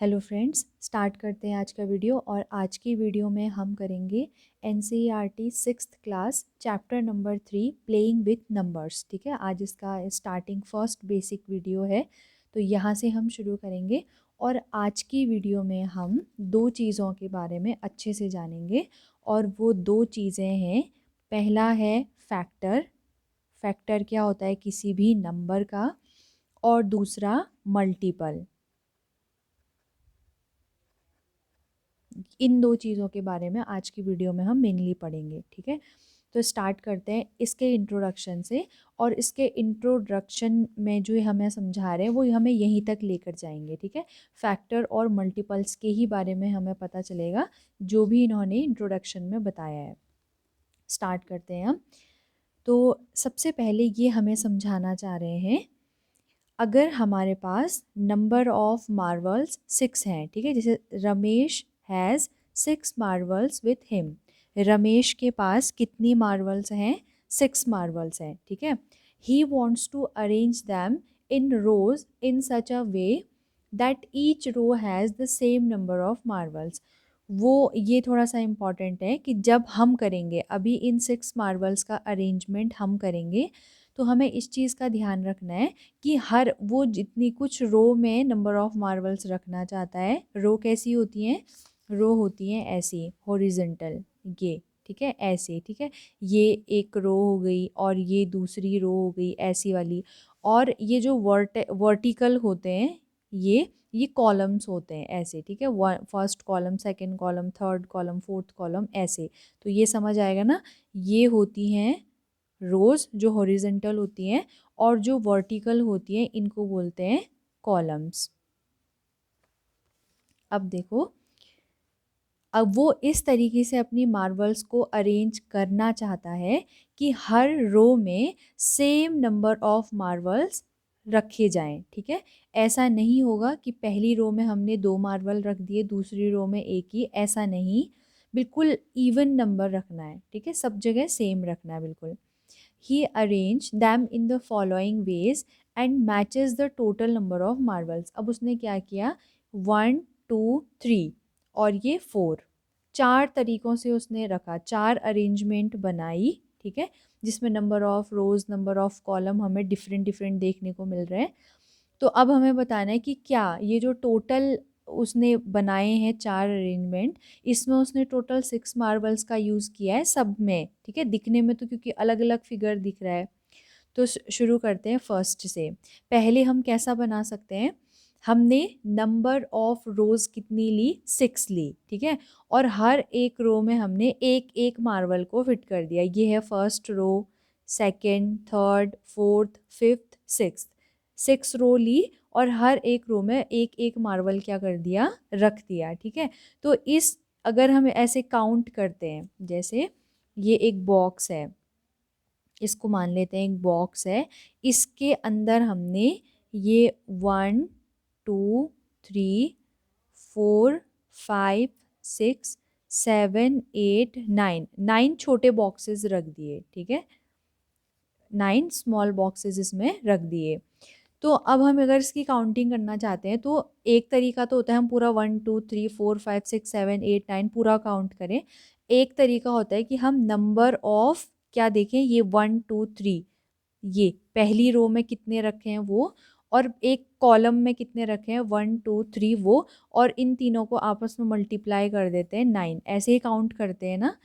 Hello friends, start करते हैं आज का वीडियो। और आज की वीडियो में हम करेंगे NCERT sixth class chapter number 3 playing with numbers. ठीक है, आज इसका स्टार्टिंग फर्स्ट बेसिक वीडियो है, तो यहाँ से हम शुरू करेंगे। और आज की वीडियो में हम दो चीज़ों के बारे में अच्छे से जानेंगे, और वो दो चीज़ें हैं। पहला है फैक्टर। फैक्टर क्या होता है किसी भी नंबर का। और दूसरा मल्टीपल। इन दो चीज़ों के बारे में आज की वीडियो में हम मेनली पढ़ेंगे। ठीक है, तो स्टार्ट करते हैं इसके इंट्रोडक्शन से। और इसके इंट्रोडक्शन में जो हमें समझा रहे हैं वो हमें यहीं तक लेकर जाएंगे। ठीक है, फैक्टर और मल्टीपल्स के ही बारे में हमें पता चलेगा जो भी इन्होंने इंट्रोडक्शन में बताया है। स्टार्ट करते हैं हम। तो सबसे पहले ये हमें समझाना चाह रहे हैं, अगर हमारे पास नंबर ऑफ मार्वल्स 6 हैं। ठीक है, जैसे Ramesh has 6 Marvels with him. Ramesh के पास कितनी मार्वल्स हैं? 6 मार्वल्स हैं। ठीक है, he wants to arrange them in rows in such a way that each row has the same number of marbles. वो ये थोड़ा सा इम्पॉर्टेंट है कि जब हम करेंगे, अभी इन 6 मार्वल्स का अरेंजमेंट हम करेंगे, तो हमें इस चीज़ का ध्यान रखना है कि हर वो जितनी कुछ रो में नंबर ऑफ मार्वल्स रखना चाहता है। रो कैसी होती हैं? रो होती हैं ऐसी, हॉरिजॉन्टल, ये। ठीक है, ऐसे। ठीक है, ये एक रो हो गई और ये दूसरी रो हो गई ऐसी वाली। और ये जो वर्टिकल होते हैं, ये कॉलम्स होते हैं ऐसे। ठीक है, first column, second column, third column, fourth column, ऐसे। तो ये समझ आएगा ना, ये होती हैं रोज जो हॉरिजॉन्टल होती हैं, और जो वर्टिकल होती हैं इनको बोलते हैं कॉलम्स। अब देखो, अब वो इस तरीके से अपनी मार्वल्स को अरेंज करना चाहता है कि हर रो में सेम नंबर ऑफ मार्वल्स रखे जाएं। ठीक है, ऐसा नहीं होगा कि पहली रो में हमने 2 मार्वल रख दिए, दूसरी रो में एक ही, ऐसा नहीं। बिल्कुल इवन नंबर रखना है। ठीक है, सब जगह सेम रखना है बिल्कुल। He arranged them in the following ways and matches the total number of marbles. अब उसने क्या किया, 1 2 3 और ये 4, 4 तरीक़ों से उसने रखा, 4 अरेंजमेंट बनाई। ठीक है, जिसमें number of rows, number of column हमें डिफरेंट डिफरेंट देखने को मिल रहे हैं। तो अब हमें बताना है कि क्या ये जो टोटल उसने बनाए हैं 4 अरेंजमेंट, इसमें उसने टोटल 6 मार्बल्स का यूज़ किया है सब में। ठीक है, दिखने में तो क्योंकि अलग अलग फिगर दिख रहा है। तो शुरू करते हैं फर्स्ट से। पहले हम कैसा बना सकते हैं, हमने नंबर ऑफ रोज़ कितनी ली? 6 ली। ठीक है, और हर एक रो में हमने एक एक मार्बल को फिट कर दिया। ये है first row, second, third, fourth, fifth, sixth. 6 row ली और हर एक रो में एक एक मार्बल क्या कर दिया? रख दिया। ठीक है, तो इस अगर हम ऐसे काउंट करते हैं, जैसे ये एक बॉक्स है, इसको मान लेते हैं एक बॉक्स है, इसके अंदर हमने ये 1 2 3 4 5 6 7 8 9 9 छोटे बॉक्सेस रख दिए। ठीक है, 9 स्मॉल बॉक्सेस इसमें रख दिए। तो अब हम अगर इसकी काउंटिंग करना चाहते हैं, तो एक तरीका तो होता है हम पूरा 1 2 3 4 5 6 7 8 9 पूरा काउंट करें। एक तरीका होता है कि हम नंबर ऑफ क्या देखें, ये 1 2 3, ये पहली रो में कितने रखे हैं वो, और एक कॉलम में कितने रखे हैं 1 2 3 वो, और इन तीनों को आपस में मल्टीप्लाई कर देते हैं 9, ऐसे ही काउंट करते हैं ना।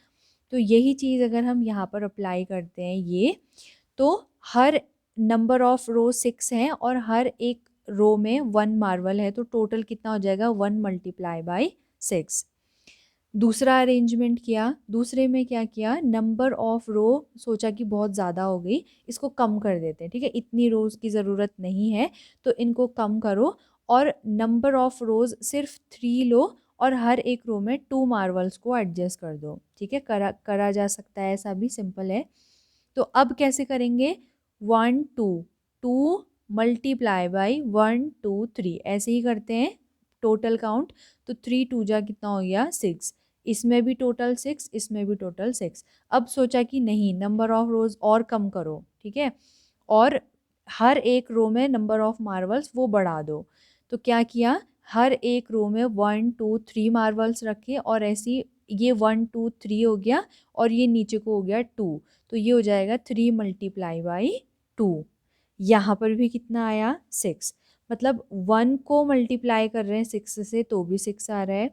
तो यही चीज़ अगर हम यहाँ पर अप्लाई करते हैं ये, तो हर नंबर ऑफ रो 6 हैं और हर एक रो में 1 मार्वल है, तो टोटल कितना हो जाएगा? 1 मल्टीप्लाई बाई 6। दूसरा अरेंजमेंट किया, दूसरे में क्या किया, नंबर ऑफ रो सोचा कि बहुत ज़्यादा हो गई, इसको कम कर देते हैं। ठीक है, इतनी रोज़ की ज़रूरत नहीं है, तो इनको कम करो और नंबर ऑफ रोज़ सिर्फ 3 लो और हर एक रो में 2 मार्वल्स को एडजस्ट कर दो। ठीक है, करा करा जा सकता है, ऐसा भी सिंपल है। तो अब कैसे करेंगे, 1 2 2 मल्टीप्लाई बाई 1 2 3, ऐसे ही करते हैं टोटल काउंट। तो 3 2 जा कितना हो गया? 6। इसमें भी टोटल 6, इसमें भी टोटल 6। अब सोचा कि नहीं, नंबर ऑफ रोज और कम करो। ठीक है, और हर एक रो में नंबर ऑफ मार्वल्स वो बढ़ा दो। तो क्या किया, हर एक रो में 1 2 3 मार्बल्स रखे और ऐसी ये 1 2 3 हो गया और ये नीचे को हो गया 2, तो ये हो जाएगा 3 मल्टीप्लाई बाई 2। यहाँ पर भी कितना आया 6, मतलब 1 को मल्टीप्लाई कर रहे हैं 6 से तो भी 6 आ रहा है,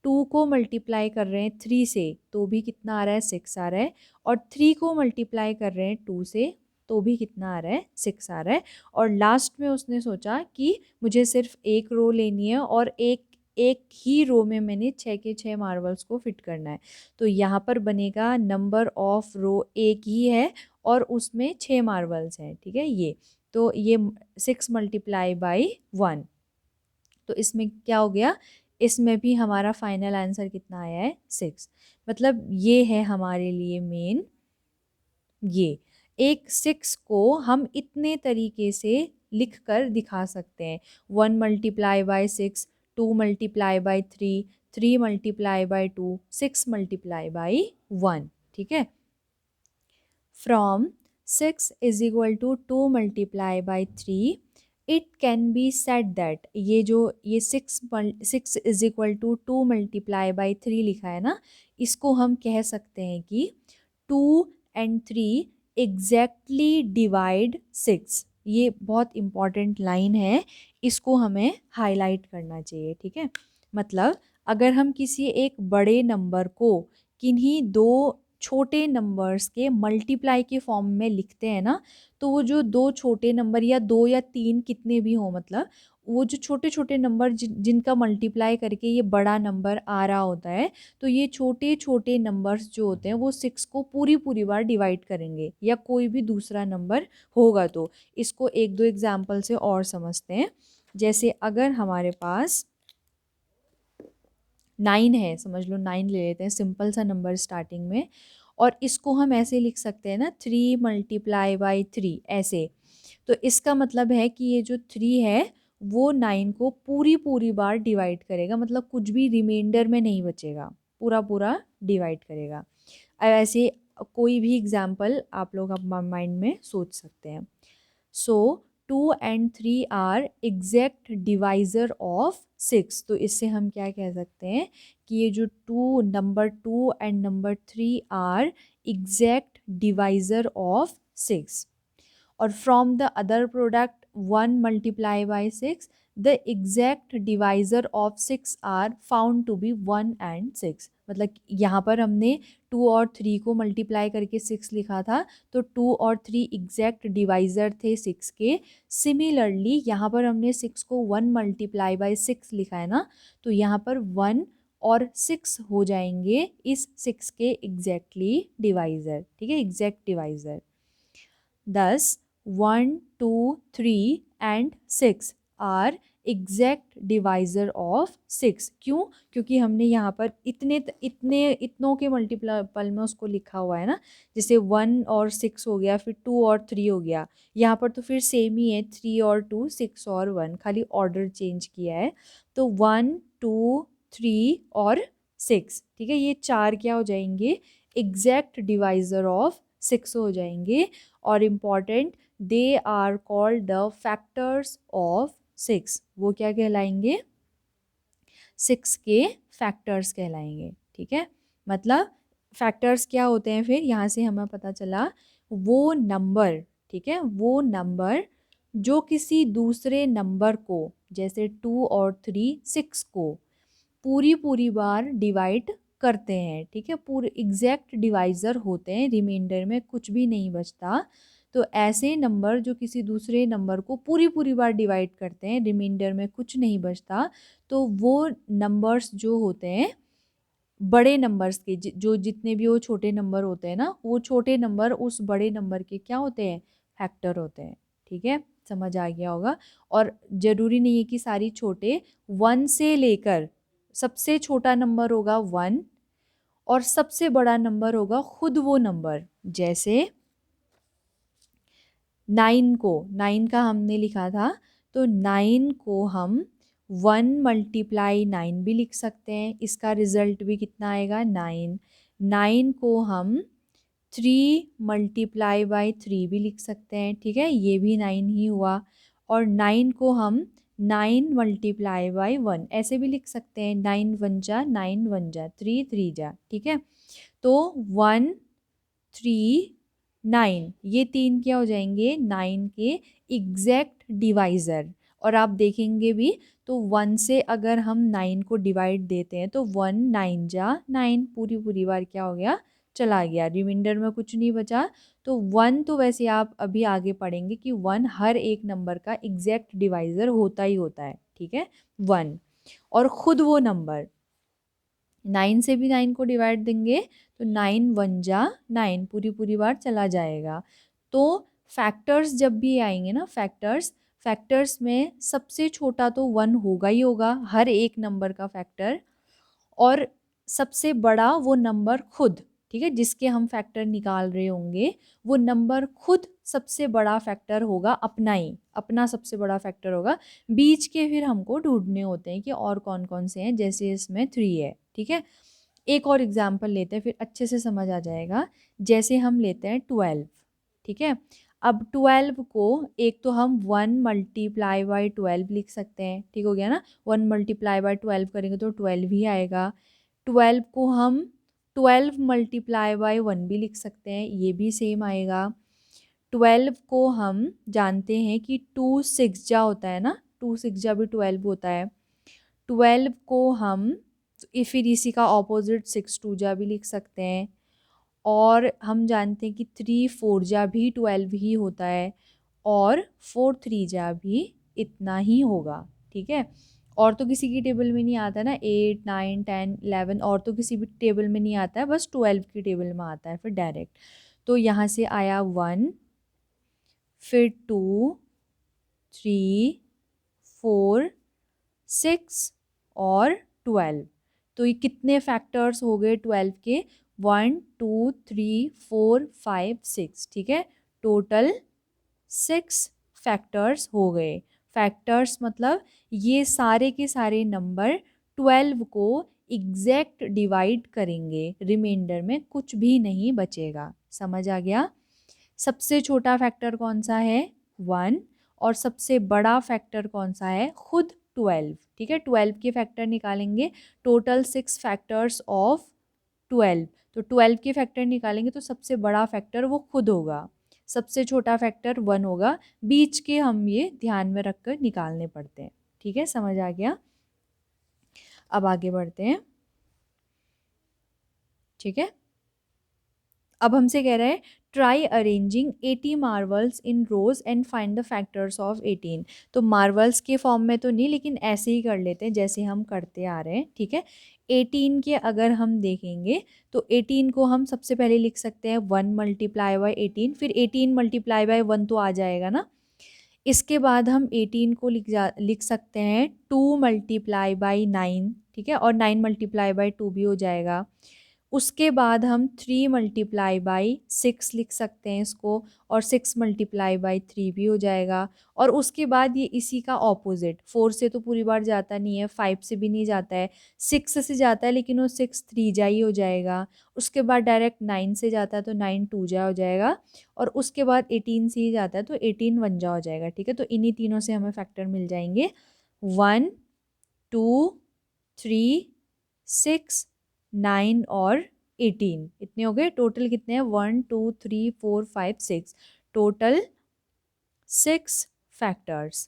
2 को मल्टीप्लाई कर रहे हैं 3 से तो भी कितना आ रहा है 6 आ रहा है, और 3 को मल्टीप्लाई कर रहे हैं 2 से तो भी कितना आ रहा है 6 आ रहा है। और लास्ट में उसने सोचा कि मुझे सिर्फ एक रो लेनी है और एक एक ही रो में मैंने 6 के 6 मार्बल्स को फिट करना है, तो यहाँ पर बनेगा नंबर ऑफ रो एक ही है और उसमें 6 मार्बल्स हैं, ठीक है ये, तो ये 6 मल्टीप्लाई बाई 1, तो इसमें क्या हो गया, इसमें भी हमारा फाइनल आंसर कितना आया है 6, मतलब ये है हमारे लिए मेन। ये एक 6 को हम इतने तरीके से लिख कर दिखा सकते हैं, 1 multiply by 6, 2 multiply by 3, 3 multiply by 2, 6 multiply by 1, ठीक है। From 6 is equal to 2 multiply by 3, it can be said that, ये 6 is equal to 2 multiply by 3 लिखा है ना, इसको हम कह सकते हैं कि 2 एंड 3 एग्जैक्टली डिवाइड 6। ये बहुत इंपॉर्टेंट लाइन है, इसको हमें हाईलाइट करना चाहिए, ठीक है। मतलब अगर हम किसी एक बड़े नंबर को किन्हीं दो छोटे नंबर्स के मल्टीप्लाई के फॉर्म में लिखते हैं ना, तो वो जो दो छोटे नंबर या दो या तीन कितने भी हो, मतलब वो जो छोटे छोटे नंबर जिनका मल्टीप्लाई करके ये बड़ा नंबर आ रहा होता है, तो ये छोटे छोटे नंबर्स जो होते हैं वो 6 को पूरी पूरी बार डिवाइड करेंगे, या कोई भी दूसरा नंबर होगा। तो इसको एक दो एग्जाम्पल से और समझते हैं। जैसे अगर हमारे पास 9 है, समझ लो 9 ले लेते हैं, सिंपल सा नंबर स्टार्टिंग में, और इसको हम ऐसे लिख सकते हैं ना 3 मल्टीप्लाई बाई 3 ऐसे, तो इसका मतलब है कि ये जो 3 है वो 9 को पूरी पूरी बार डिवाइड करेगा, मतलब कुछ भी रिमाइंडर में नहीं बचेगा, पूरा पूरा डिवाइड करेगा। अब ऐसे कोई भी एग्जाम्पल आप लोग अपना माइंड में सोच सकते हैं। So 2 and 3 are exact divisor of 6, तो इससे हम क्या कह सकते हैं कि ये जो number 2 and number 3 are exact divisor of 6। और from the other product 1 multiply by 6, the exact divisor of 6 are found to be 1 and 6, मतलब यहाँ पर हमने 2 और 3 को मल्टीप्लाई करके 6 लिखा था, तो 2 और 3 एग्जैक्ट डिवाइजर थे 6 के। सिमिलरली यहाँ पर हमने 6 को 1 मल्टीप्लाई बाई 6 लिखा है ना, तो यहाँ पर 1 और 6 हो जाएंगे इस 6 के एग्जैक्टली डिवाइजर, ठीक है, exact divisor. Thus 1, 2, 3 and 6 are exact divisor of 6। क्यों? क्योंकि हमने यहाँ पर इतनों के मल्टीपल में उसको लिखा हुआ है ना, जैसे 1 और 6 हो गया, फिर 2 और 3 हो गया, यहाँ पर तो फिर सेम ही है, 3 और 2, 6 और 1, खाली ऑर्डर चेंज किया है। तो 1 2 3 और 6, ठीक है, ये चार क्या हो जाएंगे, एग्जैक्ट डिवाइजर ऑफ 6 हो जाएंगे। और important, they are called the factors of 6, वो क्या कहलाएंगे, 6 के फैक्टर्स कहलाएंगे, ठीक है। मतलब फैक्टर्स क्या होते हैं, फिर यहाँ से हमें पता चला वो नंबर, ठीक है, वो नंबर जो किसी दूसरे नंबर को, जैसे 2 और 3 6 को पूरी पूरी बार डिवाइड करते हैं, ठीक है, पूरे एग्जैक्ट डिवाइज़र होते हैं, रिमाइंडर में कुछ भी नहीं बचता। तो ऐसे नंबर जो किसी दूसरे नंबर को पूरी पूरी बार डिवाइड करते हैं, रिमाइंडर में कुछ नहीं बचता, तो वो नंबर्स जो होते हैं बड़े नंबर्स के, जो जितने भी वो छोटे नंबर होते हैं ना, वो छोटे नंबर उस बड़े नंबर के क्या होते हैं, फैक्टर होते हैं, ठीक है, समझ आ गया होगा। और ज़रूरी नहीं है कि सारी छोटे, 1 से लेकर सबसे छोटा नंबर होगा 1 और सबसे बड़ा नंबर होगा खुद वो नंबर। जैसे 9 का हमने लिखा था, तो 9 को हम 1 मल्टीप्लाई 9 भी लिख सकते हैं, इसका रिजल्ट भी कितना आएगा 9। 9 को हम 3 मल्टीप्लाई बाई 3 भी लिख सकते हैं, ठीक है, ये भी 9 ही हुआ। और 9 को हम 9 मल्टीप्लाई बाई 1, ऐसे भी लिख सकते हैं, 9 वन जा 9 वन जा 3 3 जा, ठीक है। तो 1 3 9, ये तीन क्या हो जाएंगे, 9 के एग्जैक्ट डिवाइज़र। और आप देखेंगे भी तो 1 से अगर हम 9 को डिवाइड देते हैं तो 1 9 जा 9, पूरी पूरी बार क्या हो गया, चला गया, रिमाइंडर में कुछ नहीं बचा। तो 1 तो वैसे आप अभी आगे पढ़ेंगे कि 1 हर एक नंबर का एग्जैक्ट डिवाइज़र होता ही होता है, ठीक है, 1। और ख़ुद वो नंबर 9 से भी 9 को डिवाइड देंगे तो 9 वन जा 9, पूरी पूरी बार चला जाएगा। तो फैक्टर्स जब भी आएंगे ना, फैक्टर्स में सबसे छोटा तो 1 होगा ही होगा, हर एक नंबर का फैक्टर, और सबसे बड़ा वो नंबर खुद, ठीक है, जिसके हम फैक्टर निकाल रहे होंगे वो नंबर खुद सबसे बड़ा फैक्टर होगा, अपना ही अपना सबसे बड़ा फैक्टर होगा। बीच के फिर हमको ढूंढने होते हैं कि और कौन कौन से हैं, जैसे इसमें 3 है, ठीक है। एक और एग्जाम्पल लेते हैं फिर अच्छे से समझ आ जाएगा। जैसे हम लेते हैं 12, ठीक है। अब 12 को एक तो हम 1 मल्टीप्लाई बाई 12 लिख सकते हैं, ठीक हो गया ना, 1 मल्टीप्लाई बाई 12 करेंगे तो 12 ही आएगा। 12 को हम 12 मल्टीप्लाई बाई 1 भी लिख सकते हैं, ये भी सेम आएगा। 12 को हम जानते हैं कि 2 6 जा होता है ना, 2 6 जा भी 12 होता है। 12 को हम फिर इसी का ऑपोजिट 6 2 जा भी लिख सकते हैं। और हम जानते हैं कि 3 4 जा भी 12 ही होता है, और 4 3 जा भी इतना ही होगा, ठीक है। और तो किसी की टेबल में नहीं आता ना, 8 9 10 11 और तो किसी भी टेबल में नहीं आता है, बस 12 की टेबल में आता है फिर डायरेक्ट। तो यहाँ से आया 1, फिर 2 3 4 6 और 12। तो ये कितने फैक्टर्स हो गए 12 के, 1 2 3 4 5 6, ठीक है, टोटल 6 फैक्टर्स हो गए। फैक्टर्स मतलब ये सारे के सारे नंबर 12 को एग्जैक्ट डिवाइड करेंगे, रिमाइंडर में कुछ भी नहीं बचेगा। समझ आ गया। सबसे छोटा फैक्टर कौन सा है, 1, और सबसे बड़ा फैक्टर कौन सा है, खुद 12, ठीक है। 12 के फैक्टर निकालेंगे, टोटल 6 फैक्टर्स ऑफ 12, तो 12 के फैक्टर निकालेंगे तो सबसे बड़ा फैक्टर वो खुद होगा, सबसे छोटा फैक्टर 1 होगा। बीच के हम ये ध्यान में रख कर निकालने पड़ते हैं, ठीक है, समझ आ गया। अब आगे बढ़ते हैं, ठीक है। अब हमसे कह रहा है try arranging 80 marbles in rows and find the factors of 18। तो मार्वल्स के फॉर्म में तो नहीं, लेकिन ऐसे ही कर लेते हैं जैसे हम करते आ रहे हैं, ठीक है। 18 के अगर हम देखेंगे तो 18 को हम सबसे पहले लिख सकते हैं 1 मल्टीप्लाई बाई 18, फिर 18 मल्टीप्लाई बाई 1 तो आ जाएगा ना। इसके बाद हम 18 को लिख सकते हैं 2 मल्टीप्लाई बाई 9, ठीक है, और 9 मल्टीप्लाई बाई 2 भी हो जाएगा। उसके बाद हम 3 मल्टीप्लाई बाई 6 लिख सकते हैं इसको, और 6 मल्टीप्लाई बाई 3 भी हो जाएगा। और उसके बाद ये इसी का ऑपोजिट, 4 से तो पूरी बार जाता नहीं है, 5 से भी नहीं जाता है, 6 से जाता है लेकिन वो 6 3 जा ही हो जाएगा। उसके बाद डायरेक्ट 9 से जाता है तो 9 2 जा हो जाएगा, और उसके बाद 18 से ही जाता है तो 18 1 जा हो जाएगा, ठीक है। तो इन्हीं तीनों से हमें फैक्टर मिल जाएंगे, 1 2 3 6 9 और 18, इतने हो गए। टोटल कितने हैं, 1 2 3 4 5 6, टोटल 6 फैक्टर्स।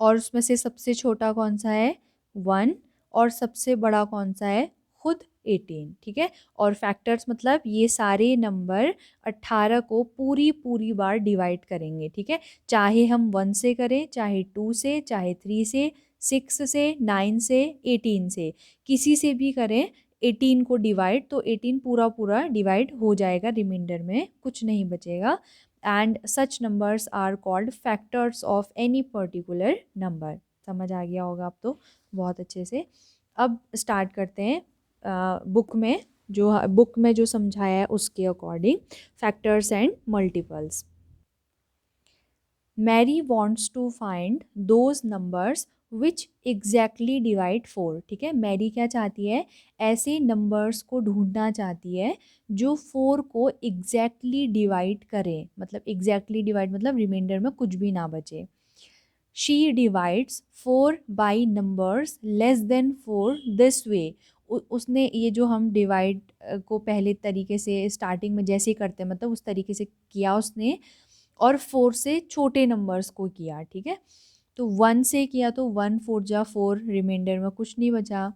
और उसमें से सबसे छोटा कौन सा है, 1, और सबसे बड़ा कौन सा है, खुद 18, ठीक है। और फैक्टर्स मतलब ये सारे नंबर 18 को पूरी पूरी बार डिवाइड करेंगे, ठीक है। चाहे हम 1 से करें, चाहे 2 से, चाहे 3 से, 6 से, 9 से, 18 से, किसी से भी करें 18 को डिवाइड, तो 18 पूरा पूरा डिवाइड हो जाएगा, रिमाइंडर में कुछ नहीं बचेगा। And such numbers are called factors of any particular number. समझ आ गया होगा अब तो बहुत अच्छे से। अब स्टार्ट करते हैं बुक में जो समझाया है उसके according factors and multiples. Mary wants to find those numbers which exactly divide 4, ठीक है। मैरी क्या चाहती है, ऐसे नंबर्स को ढूंढना चाहती है जो 4 को एग्जैक्टली डिवाइड करें, मतलब एग्जैक्टली डिवाइड मतलब रिमाइंडर में कुछ भी ना बचे। She divides 4 by numbers less than 4 this way. उसने ये जो हम डिवाइड को पहले तरीके से स्टार्टिंग में जैसे ही करते हैं मतलब उस तरीके से किया उसने, और 4 से छोटे नंबर्स को किया, ठीक है। तो 1 से किया तो 1 4 जा 4, रिमाइंडर में कुछ नहीं बचा।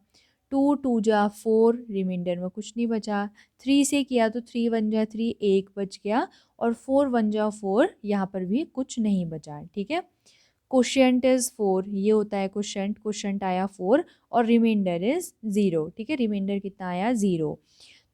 2 2 जा 4, रिमाइंडर में कुछ नहीं बचा। 3 से किया तो 3 1 जा 3, 1 बच गया। और 4 1 जा 4, यहाँ पर भी कुछ नहीं बचा, ठीक है। क्वोशिएंट इज 4, ये होता है क्वोशिएंट। क्वोशिएंट आया 4 और रिमाइंडर इज 0, ठीक है। रिमाइंडर कितना आया 0।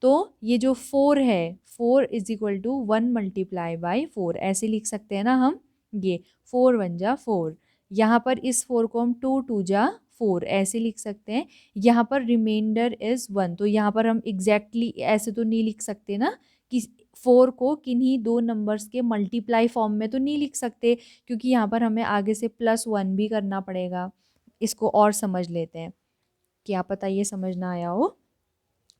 तो ये जो 4 है, 4 is equal to 1 multiply by 4, ऐसे लिख सकते हैं ना हम। ये 4 1 जा 4, यहाँ पर इस 4 को हम 2 2 जा 4 ऐसे लिख सकते हैं। यहाँ पर रिमाइंडर इज 1, तो यहाँ पर हम एग्जैक्टली ऐसे तो नहीं लिख सकते ना कि 4 को किन्हीं दो नंबर्स के मल्टीप्लाई फॉर्म में तो नहीं लिख सकते, क्योंकि यहाँ पर हमें आगे से +1 भी करना पड़ेगा। इसको और समझ लेते हैं, क्या पता ये समझ ना आया हो।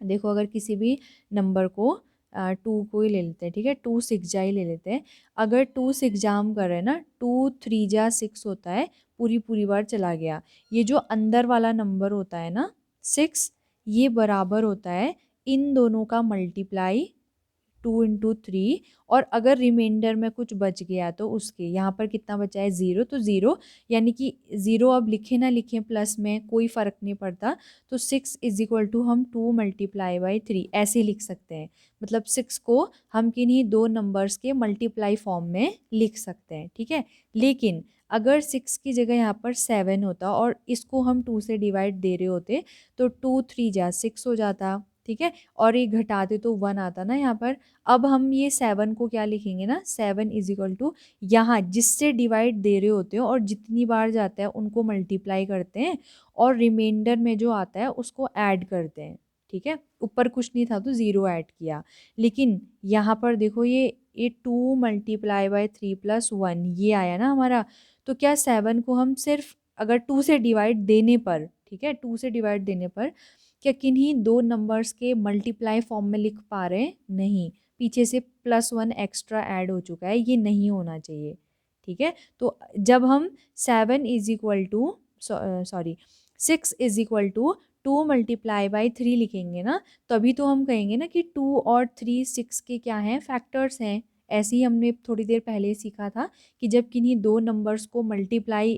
देखो अगर किसी भी नंबर को 2 को ही ले लेते हैं, ठीक है। 2 6 जा ही ले लेते हैं। अगर 2 6 जा हम कर रहे हैं ना, 2 3 जा 6 होता है, पूरी पूरी बार चला गया। ये जो अंदर वाला नंबर होता है ना 6, ये बराबर होता है इन दोनों का मल्टीप्लाई 2 इंटू 3। और अगर रिमाइंडर में कुछ बच गया तो उसके यहाँ पर कितना बचा है 0, तो 0 यानी कि 0 अब लिखे ना लिखें प्लस में कोई फ़र्क नहीं पड़ता। तो 6 इज इक्वल टू हम 2 मल्टीप्लाई बाई 3 ऐसे लिख सकते हैं। मतलब 6 को हम किन्हीं दो नंबर्स के मल्टीप्लाई फॉर्म में लिख सकते हैं, ठीक है। लेकिन अगर 6 की जगह यहाँ पर 7 होता और इसको हम 2 से डिवाइड दे रहे होते तो 2 3 जा 6 हो जाता, ठीक है। और ये घटाते तो 1 आता ना यहाँ पर। अब हम ये 7 को क्या लिखेंगे ना, 7 इज इक्वल टू यहाँ जिससे डिवाइड दे रहे होते हैं और जितनी बार जाता है उनको मल्टीप्लाई करते हैं और रिमाइंडर में जो आता है उसको ऐड करते हैं, ठीक है। ऊपर कुछ नहीं था तो 0 ऐड किया। लेकिन यहाँ पर देखो ये 2 मल्टीप्लाई बाई 3 प्लस 1 ये आया ना हमारा। तो क्या 7 को हम सिर्फ अगर 2 से डिवाइड देने पर, ठीक है, 2 से डिवाइड देने पर क्या किन्हीं दो नंबर्स के मल्टीप्लाई फॉर्म में लिख पा रहे हैं? नहीं, पीछे से +1 एक्स्ट्रा ऐड हो चुका है, ये नहीं होना चाहिए, ठीक है। तो जब हम 7 is equal to sorry 6 is equal to 2 multiply by 3 लिखेंगे ना, तभी तो हम कहेंगे ना कि 2 और 3 6 के क्या हैं, फैक्टर्स हैं। ऐसे ही हमने थोड़ी देर पहले सीखा था कि जब किन्हीं दो नंबर्स को मल्टीप्लाई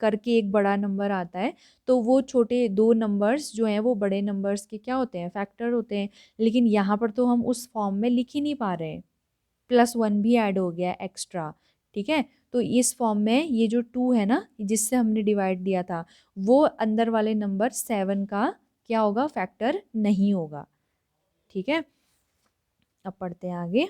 करके एक बड़ा नंबर आता है तो वो छोटे दो नंबर्स जो हैं वो बड़े नंबर्स के क्या होते हैं, फैक्टर होते हैं। लेकिन यहाँ पर तो हम उस फॉर्म में लिख ही नहीं पा रहे हैं, +1 भी ऐड हो गया एक्स्ट्रा, ठीक है। तो इस फॉर्म में ये जो 2 है ना जिससे हमने डिवाइड दिया था वो अंदर वाले नंबर 7 का क्या होगा, फैक्टर नहीं होगा, ठीक है। अब पढ़ते हैं आगे।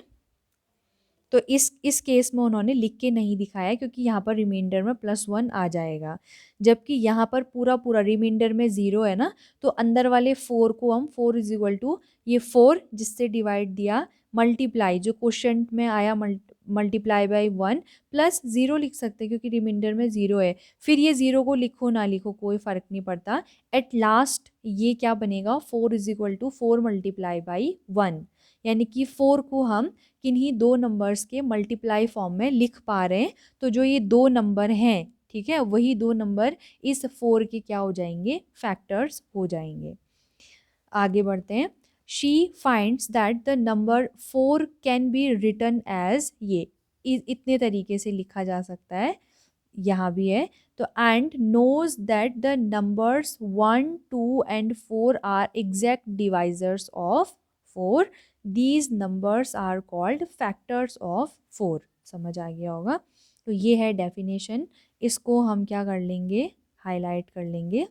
तो इस केस में उन्होंने लिख के नहीं दिखाया क्योंकि यहाँ पर रिमाइंडर में +1 आ जाएगा, जबकि यहाँ पर पूरा पूरा रिमाइंडर में 0 है ना। तो अंदर वाले 4 को हम 4 इज इक्वल टू ये 4 जिससे डिवाइड दिया मल्टीप्लाई जो क्वेश्चन में आया मल्टीप्लाई बाई 1 प्लस 0 लिख सकते हैं क्योंकि रिमाइंडर में 0 है। फिर ये 0 को लिखो ना लिखो कोई फ़र्क नहीं पड़ता। एट लास्ट ये क्या बनेगा, 4 is equal to 4 multiply by 1, यानी कि 4 को हम किन्हीं दो नंबर्स के मल्टीप्लाई फॉर्म में लिख पा रहे हैं। तो जो ये दो नंबर हैं, ठीक है, वही दो नंबर इस 4 के क्या हो जाएंगे, फैक्टर्स हो जाएंगे। आगे बढ़ते हैं। She finds that the number 4 can be written as ये इतने तरीके से लिखा जा सकता है, यहाँ भी है। तो and knows that the numbers 1 2 and 4 are exact divisors of 4, these numbers are called factors of 4। समझ आ गया होगा। तो ये है डेफिनेशन, इसको हम क्या कर लेंगे, हाईलाइट कर लेंगे।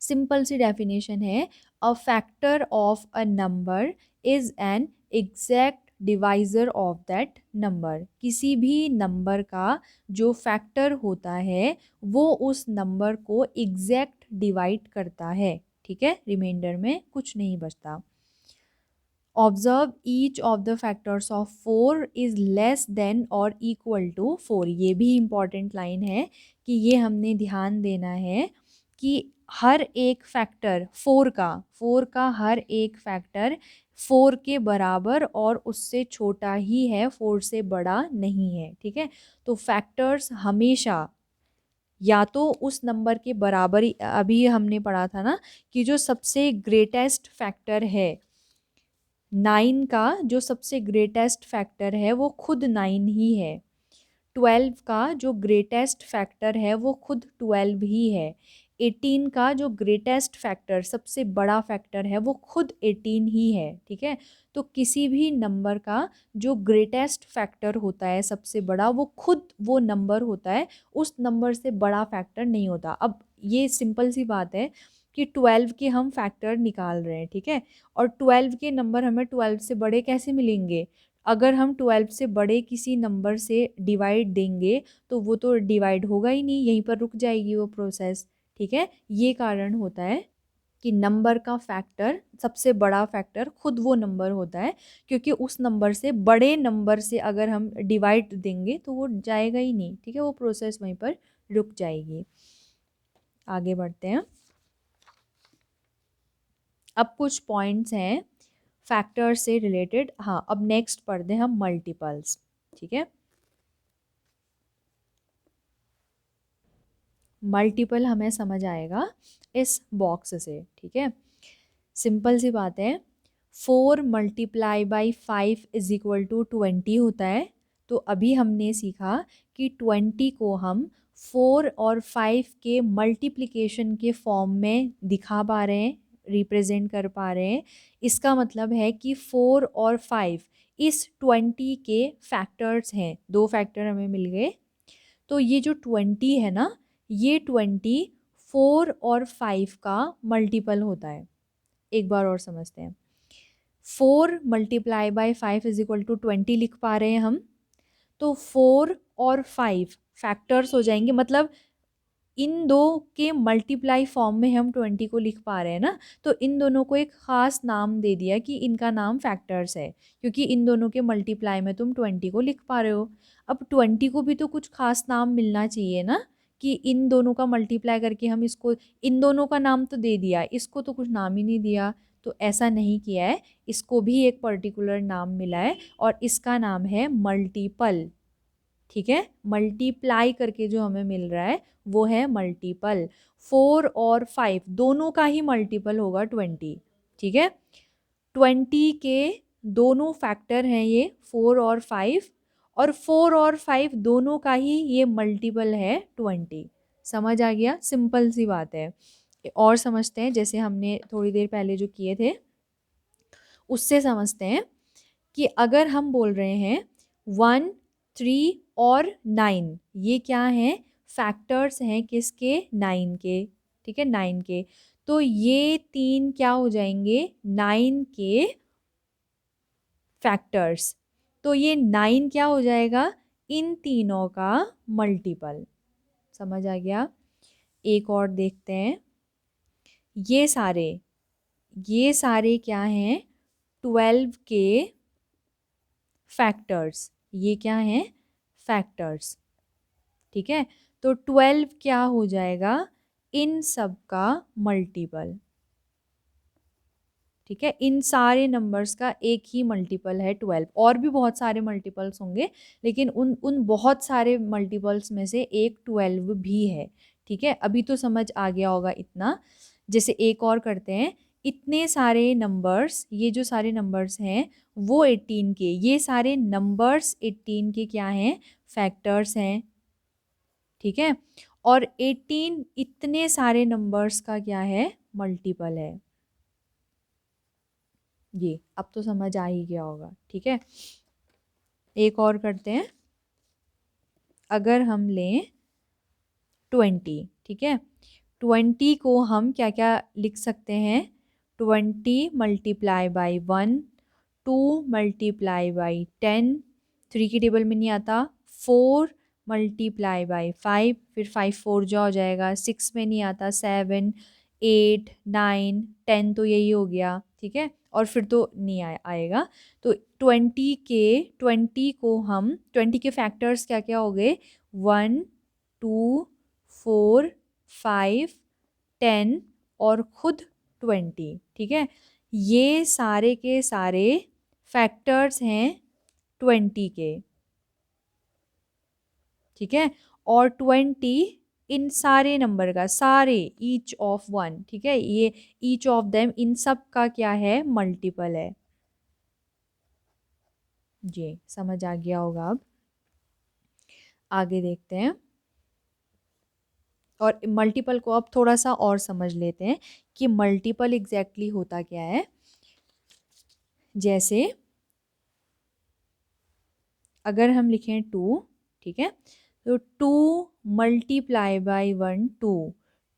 सिंपल सी डेफिनेशन है, अ factor of a number is an exact divisor of that number. किसी भी नंबर का जो फैक्टर होता है वो उस नंबर को एग्जैक्ट डिवाइड करता है, ठीक है, रिमाइंडर में कुछ नहीं बचता। Observe each of the factors of 4 is less than और इक्वल टू 4। ये भी इम्पॉर्टेंट लाइन है कि ये हमने ध्यान देना है कि हर एक फैक्टर 4 का हर एक फैक्टर 4 के बराबर और उससे छोटा ही है, 4 से बड़ा नहीं है, ठीक है। तो फैक्टर्स हमेशा या तो उस नंबर के बराबर ही, अभी हमने पढ़ा था ना कि जो सबसे ग्रेटेस्ट फैक्टर है 9 का, जो सबसे ग्रेटेस्ट फैक्टर है वो खुद 9 ही है। 12 का जो ग्रेटेस्ट फैक्टर है वो खुद 12 ही है। 18 का जो ग्रेटेस्ट फैक्टर, सबसे बड़ा फैक्टर है, वो खुद 18 ही है। ठीक है, तो किसी भी नंबर का जो ग्रेटेस्ट फैक्टर होता है, सबसे बड़ा, वो खुद वो नंबर होता है, उस नंबर से बड़ा फैक्टर नहीं होता। अब ये सिंपल सी बात है कि 12 के हम फैक्टर निकाल रहे हैं, ठीक है, और 12 के नंबर हमें 12 से बड़े कैसे मिलेंगे? अगर हम 12 से बड़े किसी नंबर से डिवाइड देंगे तो वो तो डिवाइड होगा ही नहीं, यहीं पर रुक जाएगी वो प्रोसेस। ठीक है, ये कारण होता है कि नंबर का फैक्टर, सबसे बड़ा फैक्टर खुद वो नंबर होता है, क्योंकि उस नंबर से बड़े नंबर से अगर हम डिवाइड देंगे तो वो जाएगा ही नहीं। ठीक है, वो प्रोसेस वहीं पर रुक जाएगी। आगे बढ़ते हैं। अब कुछ पॉइंट्स हैं फैक्टर से रिलेटेड। हाँ, अब नेक्स्ट पढ़ते हैं हम मल्टीपल्स। ठीक है, मल्टीपल हमें समझ आएगा इस बॉक्स से। ठीक है, सिंपल सी बात है, 4 × 5 = 20 होता है। तो अभी हमने सीखा कि 20 को हम 4 और 5 के मल्टीप्लिकेशन के फॉर्म में दिखा पा रहे हैं, रिप्रेजेंट कर पा रहे हैं। इसका मतलब है कि 4 और 5 इस 20 के फैक्टर्स हैं। दो फैक्टर हमें मिल गए। तो ये जो 20 है ना, ये 20 4 और 5 का मल्टीपल होता है। एक बार और समझते हैं। 4 × 5 = 20 लिख पा रहे हैं हम। तो 4 और 5 फैक्टर्स हो जाएंगे, मतलब इन दो के मल्टीप्लाई फॉर्म में हम 20 को लिख पा रहे हैं ना, तो इन दोनों को एक ख़ास नाम दे दिया कि इनका नाम फैक्टर्स है, क्योंकि इन दोनों के मल्टीप्लाई में तुम 20 को लिख पा रहे हो। अब 20 को भी तो कुछ खास नाम मिलना चाहिए ना, कि इन दोनों का मल्टीप्लाई करके हम इसको, इन दोनों का नाम तो दे दिया, इसको तो कुछ नाम ही नहीं दिया। तो ऐसा नहीं किया है, इसको भी एक पर्टिकुलर नाम मिला है और इसका नाम है मल्टीपल। ठीक है, मल्टीप्लाई करके जो हमें मिल रहा है वो है मल्टीपल। 4 और 5 दोनों का ही मल्टीपल होगा 20। ठीक है, 20 के दोनों फैक्टर हैं ये 4 और 5, और 4 और 5 दोनों का ही ये मल्टीपल है 20। समझ आ गया? सिंपल सी बात है। और समझते हैं, जैसे हमने थोड़ी देर पहले जो किए थे उससे समझते हैं कि अगर हम बोल रहे हैं 1, 3 और 9, ये क्या हैं? फैक्टर्स हैं किसके? 9 के। ठीक है, 9 के। तो ये तीन क्या हो जाएंगे? 9 के फैक्टर्स। तो ये 9 क्या हो जाएगा? इन तीनों का मल्टीपल। समझ आ गया? एक और देखते हैं। ये सारे क्या हैं? 12 के फैक्टर्स। ये क्या हैं? फैक्टर्स। ठीक है, तो 12 क्या हो जाएगा? इन सब का मल्टीपल। ठीक है, इन सारे नंबर्स का एक ही मल्टीपल है 12। और भी बहुत सारे मल्टीपल्स होंगे, लेकिन उन उन बहुत सारे मल्टीपल्स में से एक 12 भी है। ठीक है, अभी तो समझ आ गया होगा इतना। जैसे एक और करते हैं। इतने सारे नंबर्स, ये जो सारे नंबर्स हैं वो 18 के, ये सारे नंबर्स 18 के क्या हैं? फैक्टर्स हैं। ठीक है, और 18 इतने सारे नंबर्स का क्या है? मल्टीपल है। ये अब तो समझ आ ही गया होगा। ठीक है, एक और करते हैं। अगर हम लें 20, ठीक है, 20 को हम क्या क्या लिख सकते हैं? 20 × 1, 2 × 10, 3 की टेबल में नहीं आता, 4 × 5, फिर 5 4 जो हो जाएगा, 6 में नहीं आता, 7 8 9 10, तो यही हो गया। ठीक है, और फिर तो नहीं आएगा। तो 20 को हम 20 के फैक्टर्स क्या क्या हो गए? 1 2 4 5 10 और खुद 20। ठीक है, ये सारे के सारे फैक्टर्स हैं 20 के। ठीक है, और 20 इन सारे नंबर का, सारे, ईच ऑफ वन, ठीक है, ये ईच ऑफ देम, इन सब का क्या है, मल्टीपल है। जी समझ आ गया होगा। अब आगे देखते हैं, और मल्टीपल को अब थोड़ा सा और समझ लेते हैं कि मल्टीपल एग्जैक्टली होता क्या है। जैसे अगर हम लिखें टू, ठीक है, तो to multiply by one two,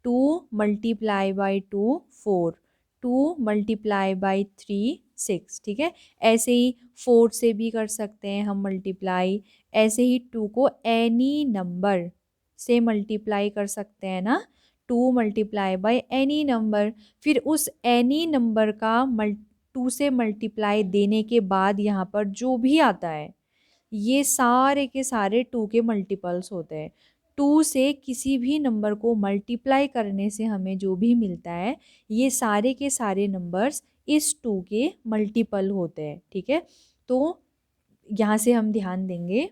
to multiply by two four, to multiply by three six, ठीक है। ऐसे ही फोर से भी कर सकते हैं हम मल्टीप्लाई, ऐसे ही टू को एनी नंबर से मल्टीप्लाई कर सकते हैं ना, to multiply by any number, फिर उस एनी नंबर का टू से मल्टीप्लाई देने के बाद यहाँ पर जो भी आता है, ये सारे के सारे टू के मल्टीपल्स होते हैं। टू से किसी भी नंबर को मल्टीप्लाई करने से हमें जो भी मिलता है, ये सारे के सारे नंबर्स इस टू के मल्टीपल होते हैं, ठीक है। तो यहाँ से हम ध्यान देंगे,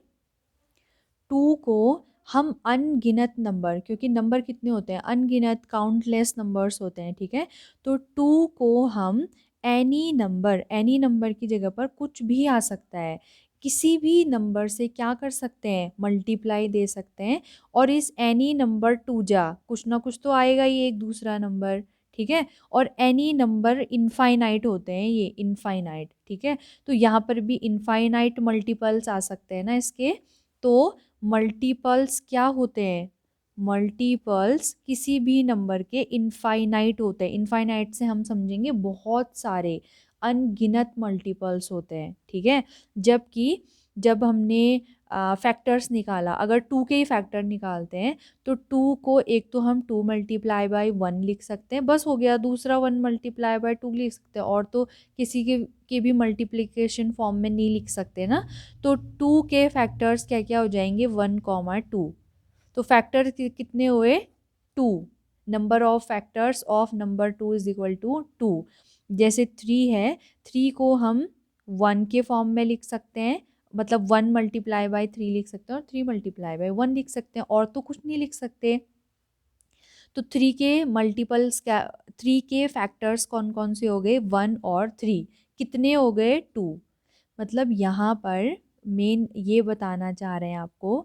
टू को हम अनगिनत नंबर, क्योंकि नंबर कितने होते हैं, अनगिनत, काउंटलेस नंबर्स होते हैं, ठीक है। तो टू को हम एनी नंबर की जगह पर कुछ भी आ सकता है, किसी भी नंबर से क्या कर सकते हैं, मल्टीप्लाई दे सकते हैं, और इस एनी नंबर टू जा कुछ ना कुछ तो आएगा ही एक दूसरा नंबर, ठीक है। और एनी नंबर इनफाइनाइट होते हैं, ये इनफाइनाइट, ठीक है। तो यहाँ पर भी इनफाइनाइट मल्टीपल्स आ सकते हैं ना इसके। तो मल्टीपल्स क्या होते हैं, मल्टीपल्स किसी भी नंबर के इनफाइनाइट होते हैं। इनफाइनाइट से हम समझेंगे बहुत सारे अनगिनत मल्टीपल्स होते हैं, ठीक है। जबकि जब हमने फैक्टर्स निकाला, अगर टू के ही फैक्टर निकालते हैं, तो टू को एक तो हम टू मल्टीप्लाई बाई वन लिख सकते हैं, बस हो गया, दूसरा वन मल्टीप्लाई बाई टू लिख सकते हैं, और तो किसी के भी मल्टीप्लिकेशन फॉर्म में नहीं लिख सकते ना। तो टू के फैक्टर्स क्या क्या हो जाएंगे, वन कॉमा टू। तो फैक्टर कितने हुए, two, number of factors of number two is equal to two. जैसे थ्री है, थ्री को हम वन के फॉर्म में लिख सकते हैं, मतलब वन मल्टीप्लाई बाई थ्री लिख सकते हैं, और थ्री मल्टीप्लाई बाई वन लिख सकते हैं, और तो कुछ नहीं लिख सकते। तो थ्री के मल्टीपल्स क्या, थ्री के फैक्टर्स कौन कौन से हो गए, वन और थ्री, कितने हो गए, टू। मतलब यहाँ पर मेन ये बताना चाह रहे हैं आपको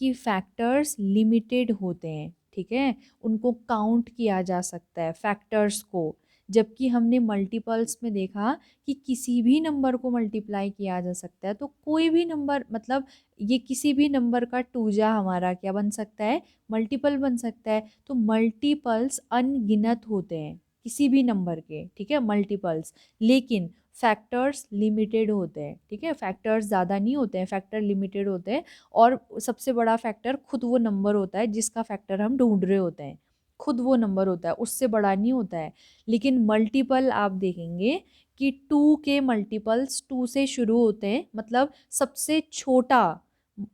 कि फैक्टर्स लिमिटेड होते हैं, ठीक है, उनको काउंट किया जा सकता है फैक्टर्स को। जबकि हमने मल्टीपल्स में देखा कि किसी भी नंबर को मल्टीप्लाई किया जा सकता है, तो कोई भी नंबर, मतलब ये किसी भी नंबर का टूजा हमारा क्या बन सकता है, मल्टीपल बन सकता है। तो मल्टीपल्स अनगिनत होते हैं किसी भी नंबर के, ठीक है, मल्टीपल्स, लेकिन फैक्टर्स लिमिटेड होते हैं, ठीक है, फैक्टर्स ज़्यादा नहीं होते हैं, फैक्टर लिमिटेड होते हैं। और सबसे बड़ा फैक्टर खुद वो नंबर होता है जिसका फैक्टर हम ढूंढ रहे होते हैं, खुद वो नंबर होता है, उससे बड़ा नहीं होता है। लेकिन मल्टीपल आप देखेंगे कि टू के मल्टीपल्स टू से शुरू होते हैं, मतलब सबसे छोटा,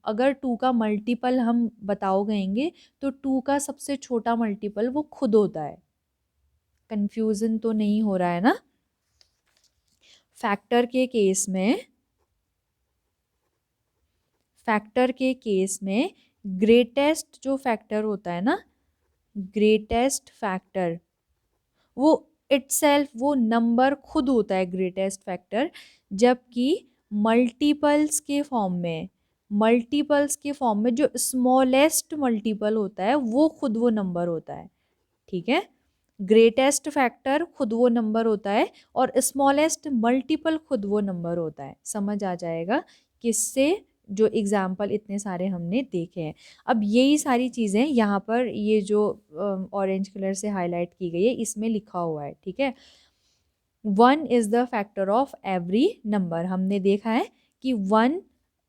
अगर टू का मल्टीपल हम बताओ कहेंगे, तो टू का सबसे छोटा मल्टीपल वो खुद होता है। कंफ्यूजन तो नहीं हो रहा है ना। फैक्टर के केस में, फैक्टर के केस में ग्रेटेस्ट जो फैक्टर होता है ना, ग्रेटेस्ट फैक्टर, वो इटसेल्फ, वो नंबर खुद होता है ग्रेटेस्ट फैक्टर। जबकि मल्टीपल्स के फॉर्म में, मल्टीपल्स के फॉर्म में जो स्मॉलेस्ट मल्टीपल होता है वो खुद वो नंबर होता है, ठीक है। ग्रेटेस्ट फैक्टर खुद वो नंबर होता है, और स्मॉलेस्ट मल्टीपल खुद वो नंबर होता है। समझ आ जाएगा किससे, जो एग्जाम्पल इतने सारे हमने देखे हैं। अब यही सारी चीज़ें यहाँ पर ये जो ऑरेंज कलर से हाईलाइट की गई है इसमें लिखा हुआ है, ठीक है। One is the factor of every number, हमने देखा है कि वन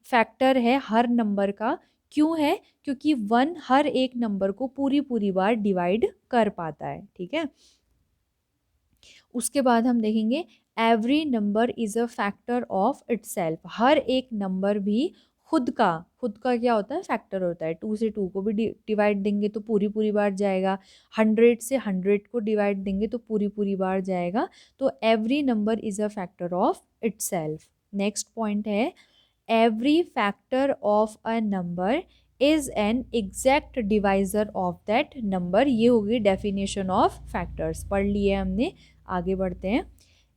फैक्टर है हर नंबर का। क्यों है, क्योंकि वन हर एक नंबर को पूरी पूरी बार डिवाइड कर पाता है, ठीक है। उसके बाद हम देखेंगे every number is a factor of itself, हर एक नंबर भी खुद का क्या होता है, फैक्टर होता है। टू से टू को भी डिवाइड देंगे तो पूरी पूरी बार जाएगा, हंड्रेड से हंड्रेड को डिवाइड देंगे तो पूरी पूरी बार जाएगा। तो every number is a factor of itself. Next point है, every factor of a number is an exact divisor of that number. ये होगी डेफिनेशन ऑफ फैक्टर्स, पढ़ लिए हमने। आगे बढ़ते हैं।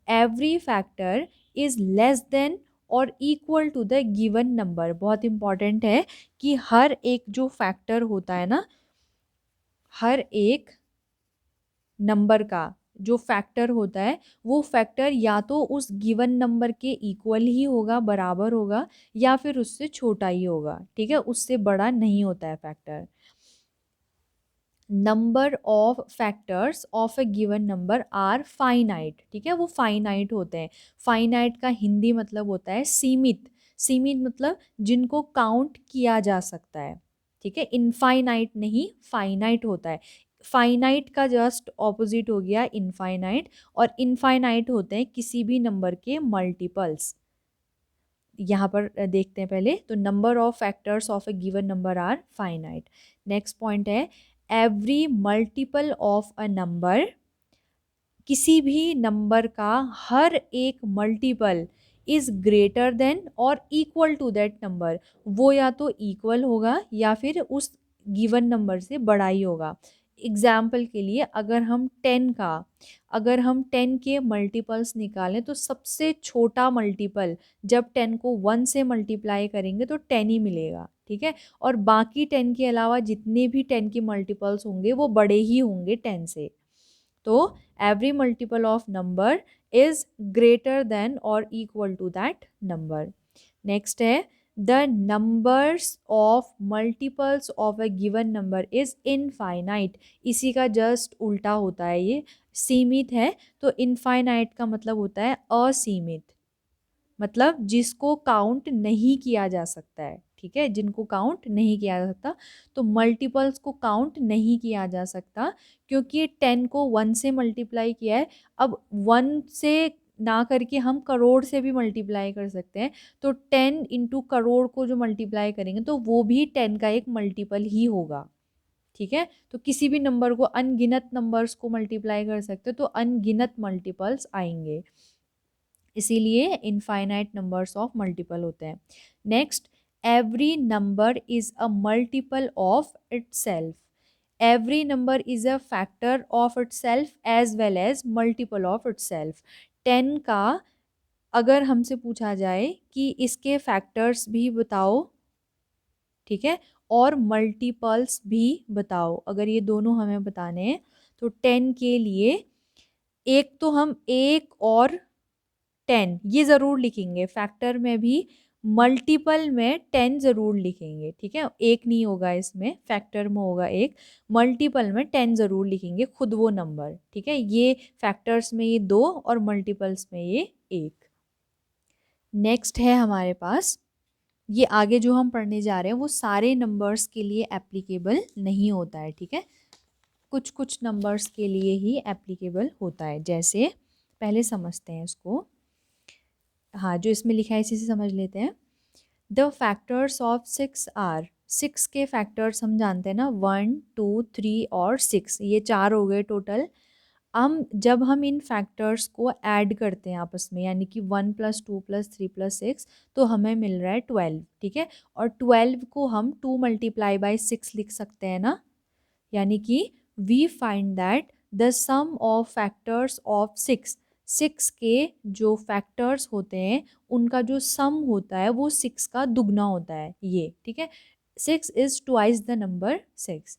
Every factor is less than और equal to the given number. बहुत इंपॉर्टेंट है कि हर एक जो फैक्टर होता है ना, हर एक नंबर का जो फैक्टर होता है वो फैक्टर या तो उस गिवन नंबर के इक्वल ही होगा, बराबर होगा, या फिर उससे छोटा ही होगा। ठीक है, उससे बड़ा नहीं होता है factor. Number of factors of a given number are finite. ठीक है, वो फाइनाइट होते हैं। फाइनाइट का हिंदी मतलब होता है सीमित। सीमित मतलब जिनको काउंट किया जा सकता है। ठीक है, इनफाइनाइट नहीं, फाइनाइट होता है। फाइनाइट का जस्ट ऑपोजिट हो गया इनफाइनाइट, और इनफाइनाइट होते हैं किसी भी नंबर के मल्टीपल्स। यहाँ पर देखते हैं पहले। तो number of factors of a given number are finite. Next point है every multiple of a number. किसी भी नंबर का हर एक मल्टीपल इज ग्रेटर देन और इक्वल टू दैट नंबर। वो या तो इक्वल होगा या फिर उस गिवन नंबर से बड़ा ही होगा। एग्जाम्पल के लिए अगर हम 10 के मल्टीपल्स निकालें तो सबसे छोटा मल्टीपल जब 10 को 1 से मल्टीप्लाई करेंगे तो 10 ही मिलेगा। ठीक है, और बाकी 10 के अलावा जितने भी 10 के मल्टीपल्स होंगे वो बड़े ही होंगे 10 से। तो every multiple of number is greater than or equal to that number. Next है the numbers of multiples of a given number is infinite। इसी का जस्ट उल्टा होता है ये। सीमित है तो इनफाइनाइट का मतलब होता है असीमित, मतलब जिसको काउंट नहीं किया जा सकता है। ठीक है, जिनको काउंट नहीं किया जा सकता। तो मल्टीपल्स को काउंट नहीं किया जा सकता क्योंकि 10 को 1 से मल्टीप्लाई किया है। अब 1 से ना करके हम करोड़ से भी मल्टीप्लाई कर सकते हैं। तो 10 इंटू करोड़ को जो मल्टीप्लाई करेंगे तो वो भी 10 का एक मल्टीपल ही होगा। ठीक है, तो किसी भी नंबर को, अनगिनत नंबर्स को मल्टीप्लाई कर सकते हो तो अनगिनत मल्टीपल्स आएंगे। इसीलिए इनफाइनाइट नंबर्स ऑफ मल्टीपल होते हैं। Next, every number is a multiple of itself. Every number is a factor of itself as well as multiple of itself. 10 का अगर हमसे पूछा जाए कि इसके फैक्टर्स भी बताओ, ठीक है, और मल्टीपल्स भी बताओ, अगर ये दोनों हमें बताने हैं तो 10 के लिए एक तो हम 1 और 10 ये ज़रूर लिखेंगे। फैक्टर में भी मल्टीपल में 10 ज़रूर लिखेंगे। ठीक है, एक नहीं होगा इसमें, फैक्टर में होगा एक, मल्टीपल में 10 ज़रूर लिखेंगे खुद वो नंबर। ठीक है, ये फैक्टर्स में ये 2 और मल्टीपल्स में ये 1। नेक्स्ट है हमारे पास, ये आगे जो हम पढ़ने जा रहे हैं वो सारे नंबर्स के लिए एप्लीकेबल नहीं होता है। ठीक है, कुछ कुछ नंबर्स के लिए ही एप्लीकेबल होता है। जैसे पहले समझते हैं इसको। हाँ, जो इसमें लिखा है इसी से समझ लेते हैं। The factors of 6 are. 6 के फैक्टर्स हम जानते हैं ना, 1 2 3 और 6, ये 4 हो गए टोटल। जब हम इन फैक्टर्स को ऐड करते हैं आपस में, यानी कि 1 + 2 + 3 + 6, तो हमें मिल रहा है 12। ठीक है, और 12 को हम 2 × 6 लिख सकते हैं ना, यानी कि we find that the sum of factors of 6 के जो फैक्टर्स होते हैं उनका जो सम होता है वो 6 का दुगना होता है ये। ठीक है, 6 इज ट्वाइस द नंबर 6।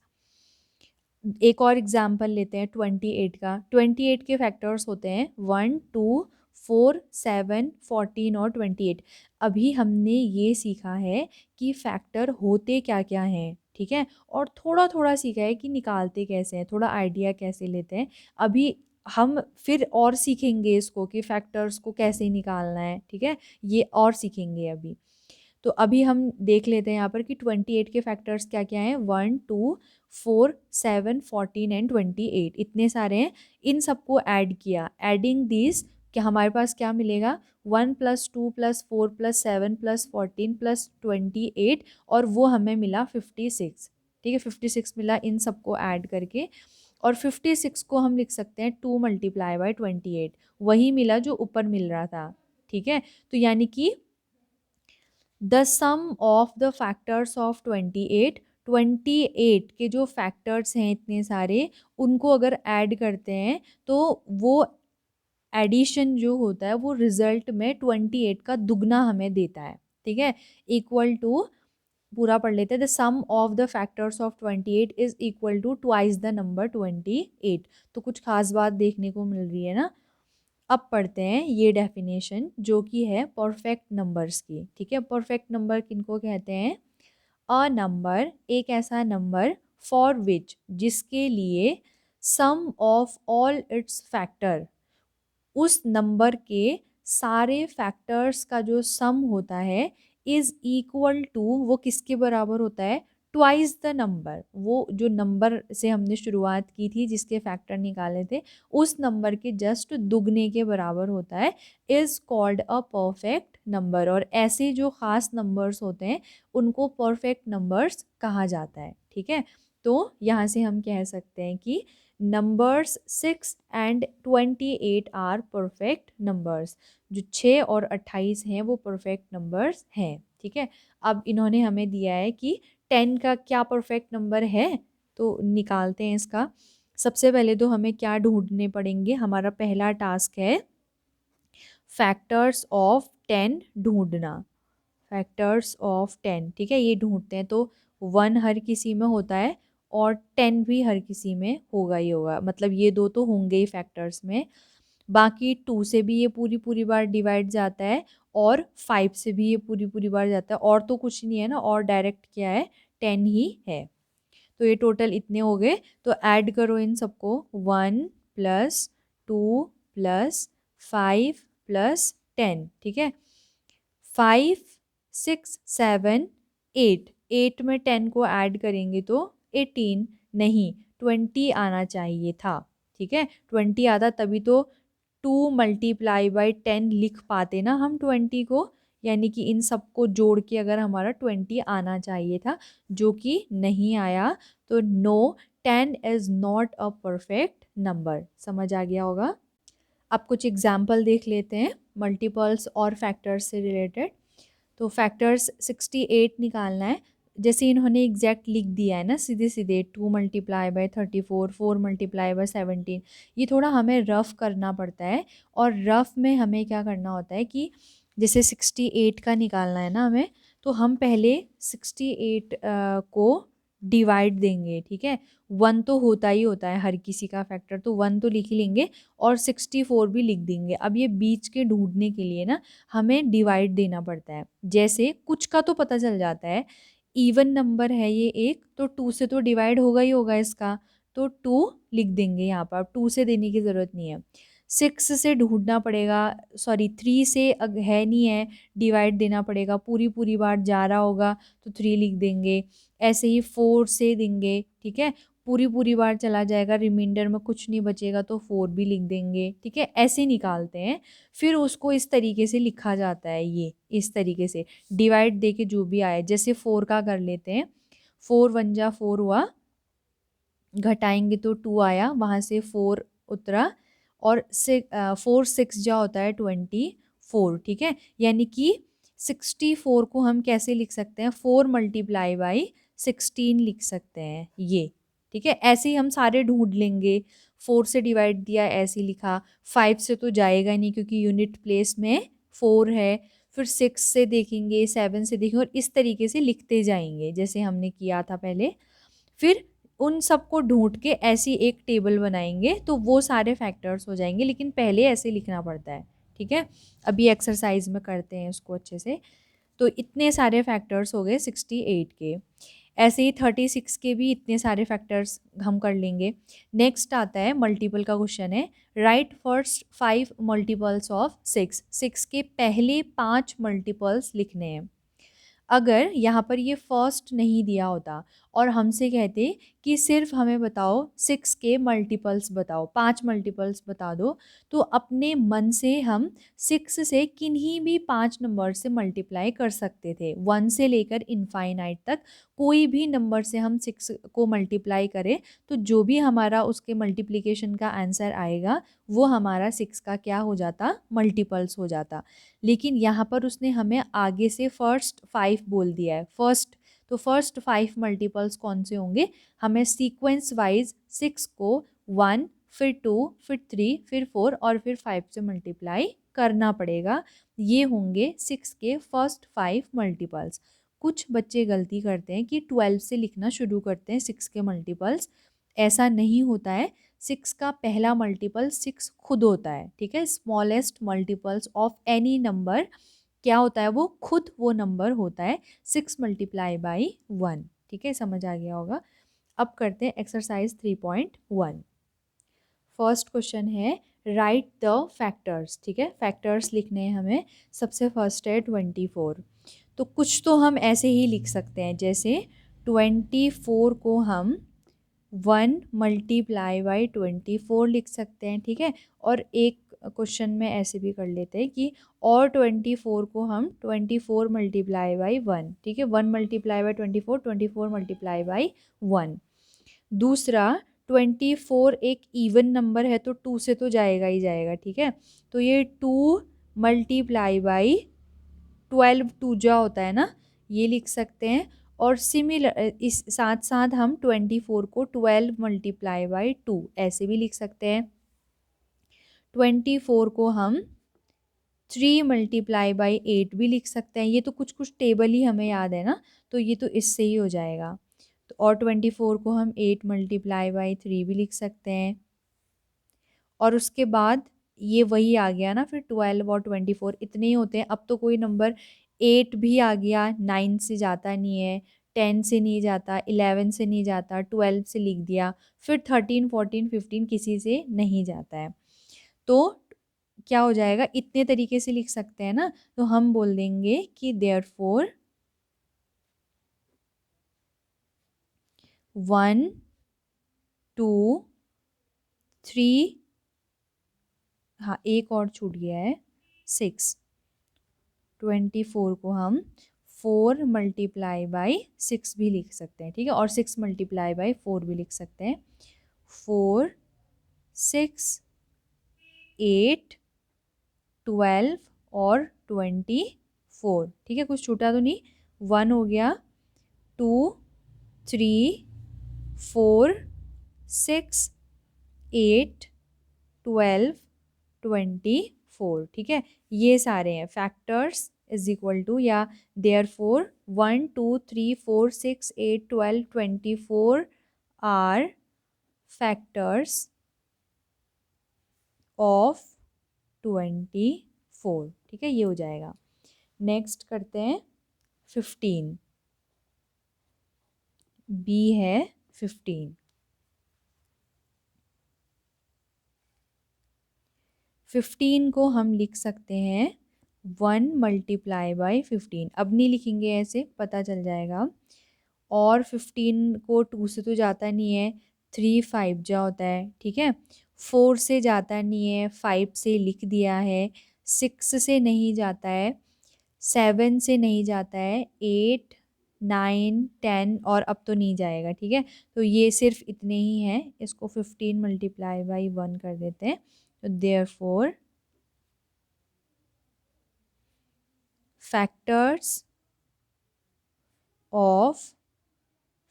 एक और एग्जाम्पल लेते हैं 28 का। 28 के फैक्टर्स होते हैं 1 2 4 7 14 और 28। अभी हमने ये सीखा है कि फैक्टर होते क्या क्या हैं। ठीक है, और थोड़ा थोड़ा सीखा है कि निकालते कैसे हैं, थोड़ा आइडिया कैसे लेते हैं। अभी हम फिर और सीखेंगे इसको कि फैक्टर्स को कैसे निकालना है। ठीक है, ये और सीखेंगे अभी। तो अभी हम देख लेते हैं यहाँ पर कि 28 के फैक्टर्स क्या क्या हैं। 1 2 4 7 14 एंड 28, इतने सारे हैं। इन सबको ऐड किया, एडिंग दिस कि हमारे पास क्या मिलेगा, 1 + 2 + 4 + 7 + 14 + 28, और वो हमें मिला 56। ठीक है, 56 मिला इन सबको ऐड करके। और 56 को हम लिख सकते हैं 2 × 28, वही मिला जो ऊपर मिल रहा था। ठीक है, तो यानी कि the sum of the factors of 28, 28 के जो फैक्टर्स हैं इतने सारे, उनको अगर ऐड करते हैं तो वो एडिशन जो होता है वो रिजल्ट में 28 का दुगना हमें देता है। ठीक है, इक्वल टू, पूरा पढ़ लेते हैं, the sum of the factors of 28 is equal to twice the number 28। तो कुछ खास बात देखने को मिल रही है ना। अब पढ़ते हैं ये डेफिनेशन जो कि है परफेक्ट नंबर्स की। ठीक है, परफेक्ट नंबर किनको कहते हैं? अ नंबर, एक ऐसा नंबर फॉर विच, जिसके लिए सम ऑफ ऑल इट्स फैक्टर, उस नंबर के सारे फैक्टर्स का जो सम होता है इज इक्वल टू, वो किसके बराबर होता है? Twice the number. वो जो नंबर से हमने शुरुआत की थी जिसके फैक्टर निकाले थे, उस नंबर के जस्ट दुगने के बराबर होता है, is called a perfect number. और ऐसे जो खास नंबर्स होते हैं उनको परफेक्ट नंबर्स कहा जाता है। ठीक है, तो यहाँ से हम कह सकते हैं कि numbers 6 and 28 are perfect numbers. जो 6 और 28 हैं वो परफेक्ट नंबर्स हैं। ठीक है, अब इन्होंने हमें दिया है कि 10 का क्या परफेक्ट नंबर है, तो निकालते हैं इसका। सबसे पहले तो हमें क्या ढूंढने पड़ेंगे? हमारा पहला टास्क है फैक्टर्स ऑफ 10 ढूंढना। फैक्टर्स ऑफ 10, ठीक है, ये ढूंढते हैं। तो 1 हर किसी में होता है और 10 भी हर किसी में होगा ही होगा, मतलब ये दो तो होंगे ही फैक्टर्स में। बाकी 2 से भी ये पूरी पूरी बार डिवाइड जाता है और 5 से भी ये पूरी पूरी बार जाता है, और तो कुछ नहीं है ना, और डायरेक्ट क्या है? 10 ही है। तो ये टोटल इतने हो गए, तो ऐड करो इन सबको। 1 प्लस 2 प्लस 5 प्लस 10। ठीक है, 5 6 7 8, 8 में 10 को ऐड करेंगे तो 18, नहीं 20 आना चाहिए था। ठीक है, 20 आता तभी तो 2 मल्टीप्लाई बाई 10 लिख पाते ना हम 20 को, यानी कि इन सबको जोड़ के अगर हमारा 20 आना चाहिए था, जो कि नहीं आया। तो no, 10 is not a perfect number. समझ आ गया होगा। अब कुछ एग्जाम्पल देख लेते हैं मल्टीपल्स और फैक्टर्स से रिलेटेड। तो फैक्टर्स 68 निकालना है। जैसे इन्होंने एग्जैक्ट लिख दिया है ना सीधे सीधे, 2 मल्टीप्लाई बाई 34, 4 मल्टीप्लाई बाई 17, ये थोड़ा हमें रफ करना पड़ता है। और रफ में हमें क्या करना होता है कि जैसे 68 का निकालना है ना हमें, तो हम पहले 68 को डिवाइड देंगे। ठीक है, 1 तो होता ही होता है हर किसी का फैक्टर, तो 1 तो लिख ही लेंगे और 64 भी लिख देंगे। अब ये बीच के ढूंढने के लिए ना हमें डिवाइड देना पड़ता है। जैसे कुछ का तो पता चल जाता है, इवन नंबर है ये एक, तो 2 से तो डिवाइड होगा ही होगा इसका, तो 2 लिख देंगे यहाँ पर। 2 से देने की ज़रूरत नहीं है। 6 से ढूंढना पड़ेगा, सॉरी 3 से है नहीं है, डिवाइड देना पड़ेगा, पूरी पूरी बार जा रहा होगा तो 3 लिख देंगे। ऐसे ही 4 से देंगे। ठीक है, पूरी पूरी बार चला जाएगा, रिमाइंडर में कुछ नहीं बचेगा तो 4 भी लिख देंगे। ठीक है, ऐसे निकालते हैं। फिर उसको इस तरीके से लिखा जाता है, ये इस तरीके से डिवाइड दे के जो भी आए। जैसे 4 का कर लेते हैं, 4 1 जा 4 हुआ, घटाएंगे तो 2 आया, वहाँ से 4 उतरा, और 4 6 जा होता है 24। ठीक है, यानी कि 64 को हम कैसे लिख सकते हैं? 4 मल्टीप्लाई बाई 16 लिख सकते हैं ये। ठीक है, ऐसे ही हम सारे ढूंढ लेंगे। 4 से डिवाइड दिया, ऐसे ही लिखा। 5 से तो जाएगा नहीं क्योंकि यूनिट प्लेस में 4 है। फिर 6 से देखेंगे, 7 से देखेंगे, और इस तरीके से लिखते जाएंगे जैसे हमने किया था पहले। फिर उन सबको ढूंढ के ऐसी एक टेबल बनाएंगे तो वो सारे फैक्टर्स हो जाएंगे, लेकिन पहले ऐसे लिखना पड़ता है। ठीक है, अभी एक्सरसाइज में करते हैं इसको अच्छे से। तो इतने सारे फैक्टर्स हो गए 68 के। ऐसे ही 36 के भी इतने सारे फैक्टर्स हम कर लेंगे। नेक्स्ट आता है मल्टीपल का क्वेश्चन है, राइट फर्स्ट 5 मल्टीपल्स ऑफ 6। 6 के पहले 5 मल्टीपल्स लिखने हैं। अगर यहाँ पर ये फर्स्ट नहीं दिया होता और हमसे कहते कि सिर्फ हमें बताओ 6 के मल्टीपल्स बताओ, 5 मल्टीपल्स बता दो, तो अपने मन से हम 6 से किन्हीं भी 5 नंबर से मल्टीप्लाई कर सकते थे। 1 से लेकर इनफाइनाइट तक कोई भी नंबर से हम 6 को मल्टीप्लाई करें तो जो भी हमारा उसके मल्टीप्लिकेशन का आंसर आएगा वो हमारा 6 का क्या हो जाता, मल्टीपल्स हो जाता। लेकिन यहाँ पर उसने हमें आगे से फर्स्ट 5 बोल दिया है, तो फर्स्ट 5 मल्टीपल्स कौन से होंगे, हमें सीक्वेंस वाइज 6 को 1 फिर 2 फिर 3 फिर 4 और फिर 5 से मल्टीप्लाई करना पड़ेगा। ये होंगे 6 के फर्स्ट 5 मल्टीपल्स। कुछ बच्चे गलती करते हैं कि 12 से लिखना शुरू करते हैं 6 के मल्टीपल्स। ऐसा नहीं होता है। 6 का पहला मल्टीपल 6 खुद होता है, ठीक है। Smallest multiples of any number क्या होता है, वो खुद वो नंबर होता है 6 मल्टीप्लाई बाई 1, ठीक है। समझ आ गया होगा। अब करते हैं एक्सरसाइज 3.1। फर्स्ट क्वेश्चन है राइट द फैक्टर्स, ठीक है। फैक्टर्स लिखने हैं हमें। सबसे फर्स्ट है 24। तो कुछ तो हम ऐसे ही लिख सकते हैं, जैसे 24 को हम 1 मल्टीप्लाई बाई 24 लिख सकते हैं, ठीक है। और एक क्वेश्चन में ऐसे भी कर लेते हैं कि और 24 को हम 24 मल्टीप्लाई बाई 1, ठीक है। 1 मल्टीप्लाई बाई 24, 24 मल्टीप्लाई बाई 1। दूसरा 24 एक इवन नंबर है तो 2 से तो जाएगा ही जाएगा, ठीक है। तो ये 2 मल्टीप्लाई बाई 12 टू जा होता है ना, ये लिख सकते हैं। और सिमिलर इस साथ साथ हम 24 को 12 मल्टीप्लाई बाई 2 ऐसे भी लिख सकते हैं। 24 को हम 3 मल्टीप्लाई बाई 8 भी लिख सकते हैं। ये तो कुछ कुछ टेबल ही हमें याद है ना, तो ये तो इससे ही हो जाएगा। तो और 24 को हम 8 मल्टीप्लाई बाई 3 भी लिख सकते हैं। और उसके बाद ये वही आ गया ना, फिर 12 और 24 इतने ही होते हैं। अब तो कोई नंबर 8 भी आ गया, 9 से जाता नहीं है, 10 से नहीं जाता, 11 से नहीं जाता, 12 से लिख दिया, फिर 13 14 15 किसी से नहीं जाता है। तो क्या हो जाएगा, इतने तरीके से लिख सकते हैं ना, तो हम बोल देंगे कि देयरफॉर 1 2 3, हाँ एक और छूट गया है 6। 24 को हम 4 मल्टीप्लाई बाई 6 भी लिख सकते हैं, ठीक है। और 6 मल्टीप्लाई बाई 4 भी लिख सकते हैं। 4 6 8 12 और 24, ठीक है। कुछ छूटा तो नहीं, 1 हो गया, 2 3 4 6 8 12 24, ठीक है। ये सारे हैं फैक्टर्स इज इक्वल टू या देयरफॉर 1 2 3 4 6 8 12 24 आर फैक्टर्स ऑफ 24, ठीक है। ये हो जाएगा। नेक्स्ट करते हैं 15। बी है 15। 15 को हम लिख सकते हैं 1 मल्टीप्लाई बाई 15। अब नहीं लिखेंगे, ऐसे पता चल जाएगा। और 15 को 2 से तो जाता नहीं है, 3 5 जा होता है, ठीक है। 4 से जाता नहीं है, 5 से लिख दिया है। 6 से नहीं जाता है, 7 से नहीं जाता है, 8 9 10 और अब तो नहीं जाएगा, ठीक है। तो ये सिर्फ इतने ही हैं। इसको 15 मल्टीप्लाई बाई 1 कर देते हैं। तो therefore factors of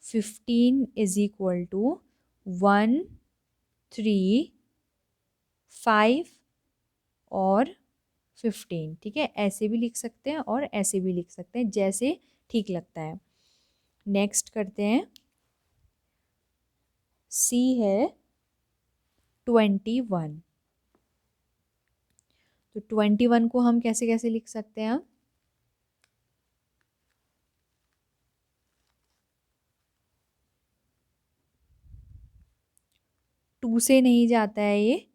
15 is equal to 1 3 5 और 15, ठीक है। ऐसे भी लिख सकते हैं और ऐसे भी लिख सकते हैं, जैसे ठीक लगता है। नेक्स्ट करते हैं, सी है 21। तो 21 को हम कैसे कैसे लिख सकते हैं, 2 से नहीं जाता है, ये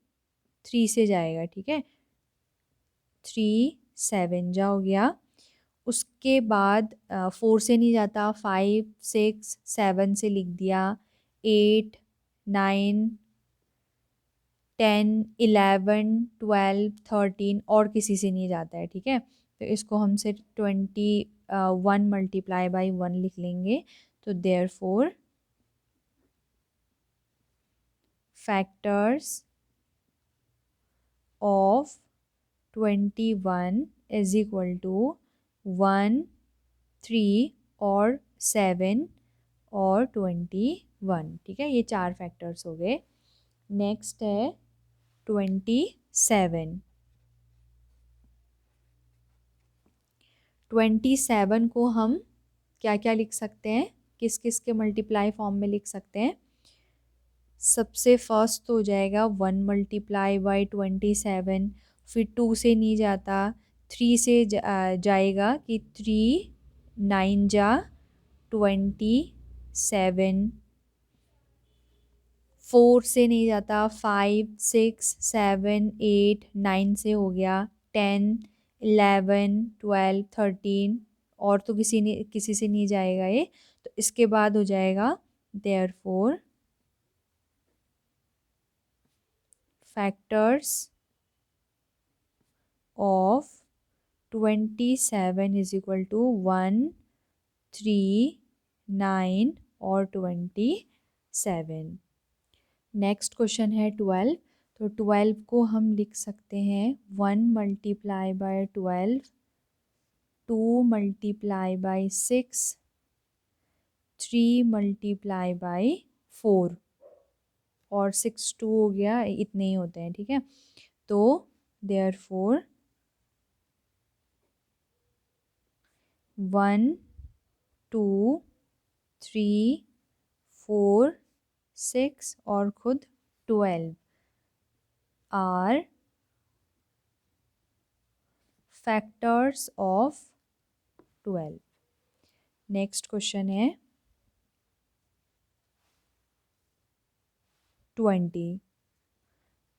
3 से जाएगा, ठीक है। 3 7 जा हो गया। उसके बाद 4 से नहीं जाता, 5 6 7 से लिख दिया, 8 9 10 11 12 13 और किसी से नहीं जाता है, ठीक है। तो इसको हम सिर्फ 21 मल्टीप्लाई बाई 1 लिख लेंगे। तो therefore factors of 21 is equal to 1 3 और 7 और 21, ठीक है। ये 4 फैक्टर्स हो गए। नेक्स्ट है 27। 27 को हम क्या क्या लिख सकते हैं, किस किस के मल्टीप्लाई फॉर्म में लिख सकते हैं। सबसे फर्स्ट तो हो जाएगा 1 मल्टीप्लाई बाई 27, फिर 2 से नहीं जाता, 3 से जाएगा कि 3 9 जा 27, 4 से नहीं जाता, 5 6 7 8 9 से हो गया, 10 11 12 13 और तो किसी से नहीं जाएगा ये। तो इसके बाद हो जाएगा therefore factors of 27 is equal to 1 3 9 और 27। नेक्स्ट क्वेश्चन है 12। तो 12 को हम लिख सकते हैं 1 multiply by 12, 2 multiply by 6, 3 multiply by 4 और 6 2 हो गया, इतने ही होते हैं, ठीक है। तो देयरफॉर 1 2 3 4 6 और खुद 12 are factors of 12। Next question है 20।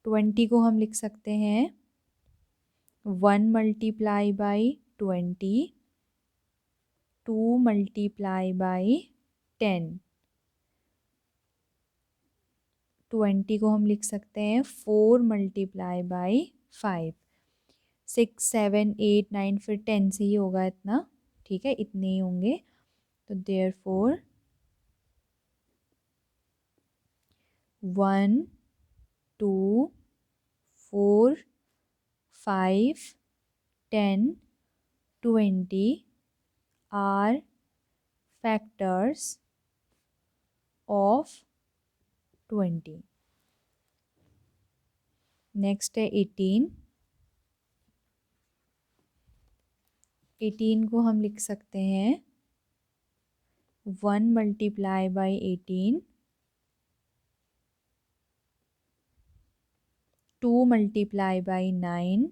20 को हम लिख सकते हैं 1 मल्टीप्लाई बाई 20, 2 मल्टीप्लाई बाई 10। 20 को हम लिख सकते हैं 4 मल्टीप्लाई बाई 5, 6 7 8 9 फिर 10 से ही होगा इतना, ठीक है, इतने ही होंगे। तो therefore 1 2 4 5 10 20 are factors of 20। Next है 18। 18 को हम लिख सकते हैं 1 multiply by 18, 2 multiply by 9,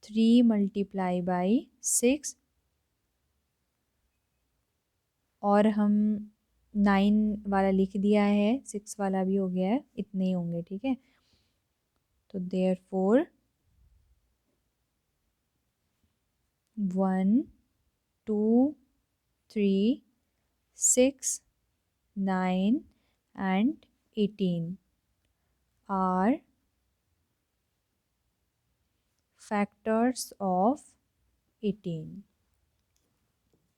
3 multiply by 6 और हम 9 वाला लिख दिया है, 6 वाला भी हो गया है, इतने ही होंगे, ठीक है। तो therefore 1 2 3 6 9 and 18 are factors of 18।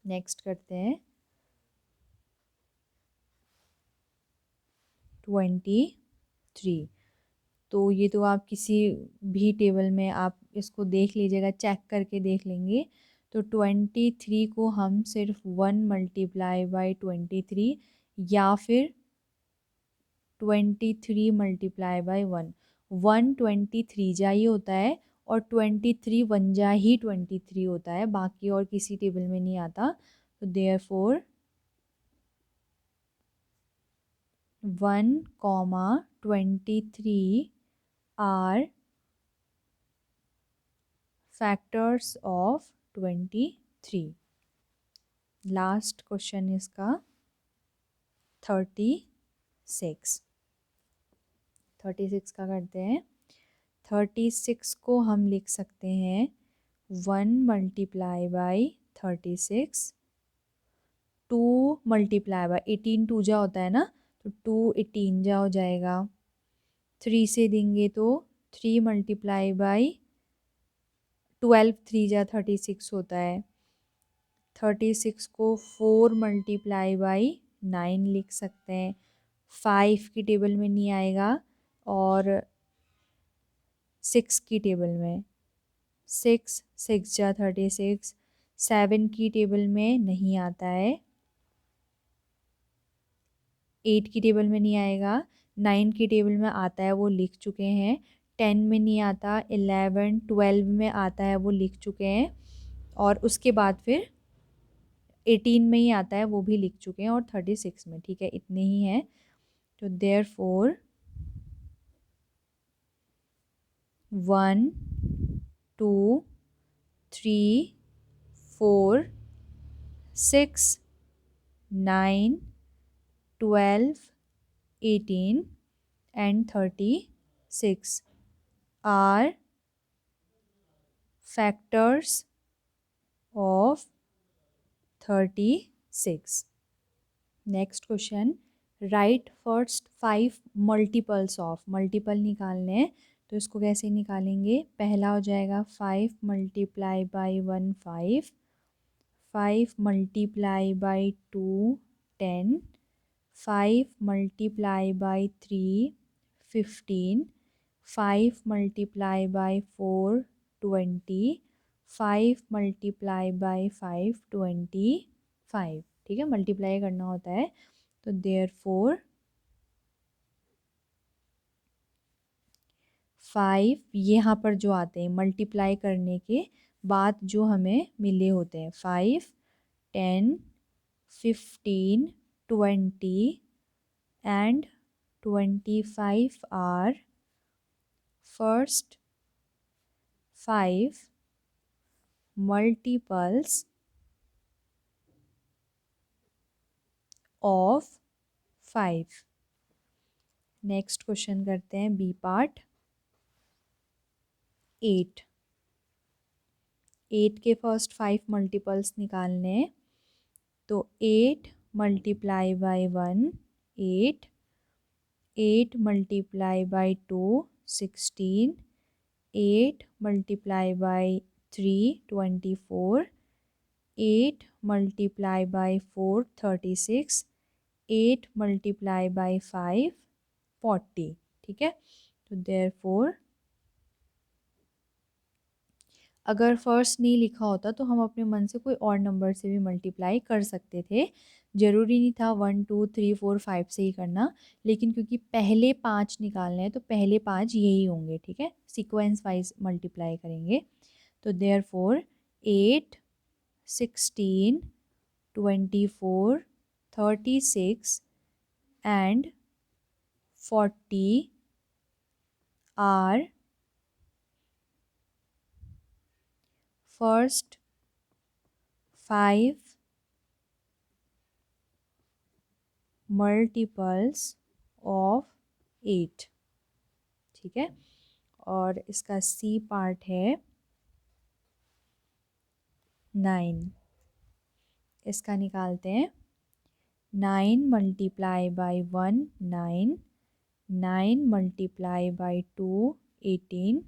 Next करते हैं 23। तो ये तो आप किसी भी टेबल में आप इसको देख लीजिएगा, चेक करके देख लेंगे। तो 23 को हम सिर्फ 1 मल्टीप्लाई बाई 23 या फिर 23 मल्टीप्लाई बाई 1, 1 23 जा ही होता है और 23 1 जा ही 23 होता है, बाकी और किसी टेबल में नहीं आता। तो therefore 1 23 are factors of 23। Last question इसका 36। 36 का करते हैं। 36 को हम लिख सकते हैं 1 मल्टीप्लाई बाई 36, 2 मल्टीप्लाई बाई 18, 2 जा होता है ना, तो 2 18 जा हो जाएगा। 3 से देंगे तो 3 मल्टीप्लाई बाई 12, 3 जा 36 होता है। 36 को 4 मल्टीप्लाई बाई 9 लिख सकते हैं। 5 की टेबल में नहीं आएगा और 6 की टेबल में, 6 6 जा 36, 7 की टेबल में नहीं आता है, 8 की टेबल में नहीं आएगा, 9 की टेबल में आता है, वो लिख चुके हैं। 10 में नहीं आता, 11 12 में आता है, वो लिख चुके हैं। और उसके बाद फिर 18 में ही आता है, वो भी लिख चुके हैं, और 36 में। ठीक है, इतने ही हैं। तो therefore 1 2 3 4 6 9 12 18 and 36 are factors of 36. Next question, right first 5 multiples of, multiple निकालने हैं तो इसको कैसे निकालेंगे। पहला हो जाएगा 5 multiply by 1 5, 5 multiply by 2 10, 5 multiply by 3 15, 5 multiply by 4 20, 5 multiply by 5 25। ठीक है, मल्टीप्लाई करना होता है। तो देयरफॉर 5 यहाँ पर जो आते हैं मल्टीप्लाई करने के बाद जो हमें मिले होते हैं, 5 10 15 20 and 25 are first 5 multiples of 5। Next question करते हैं बी पार्ट। 8 के फर्स्ट 5 मल्टीपल्स निकालने हैं। तो 8 multiply by 1 8, 8 multiply by 2 16, 8 multiply by 3 24, 8 multiply by 4 36, 8 multiply by 5 40। ठीक है, तो देयरफॉर अगर फर्स्ट नहीं लिखा होता तो हम अपने मन से कोई और नंबर से भी मल्टीप्लाई कर सकते थे, ज़रूरी नहीं था 1 2 3 4 5 से ही करना। लेकिन क्योंकि पहले 5 निकालने हैं तो पहले 5 यही होंगे। ठीक है, सीक्वेंस वाइज मल्टीप्लाई करेंगे। तो therefore 8 16 24 36 and 40 are first 5 multiples of 8। ठीक है, और इसका सी पार्ट है 9। इसका निकालते हैं। 9 multiply by 1 9, 9 multiply by 2 18,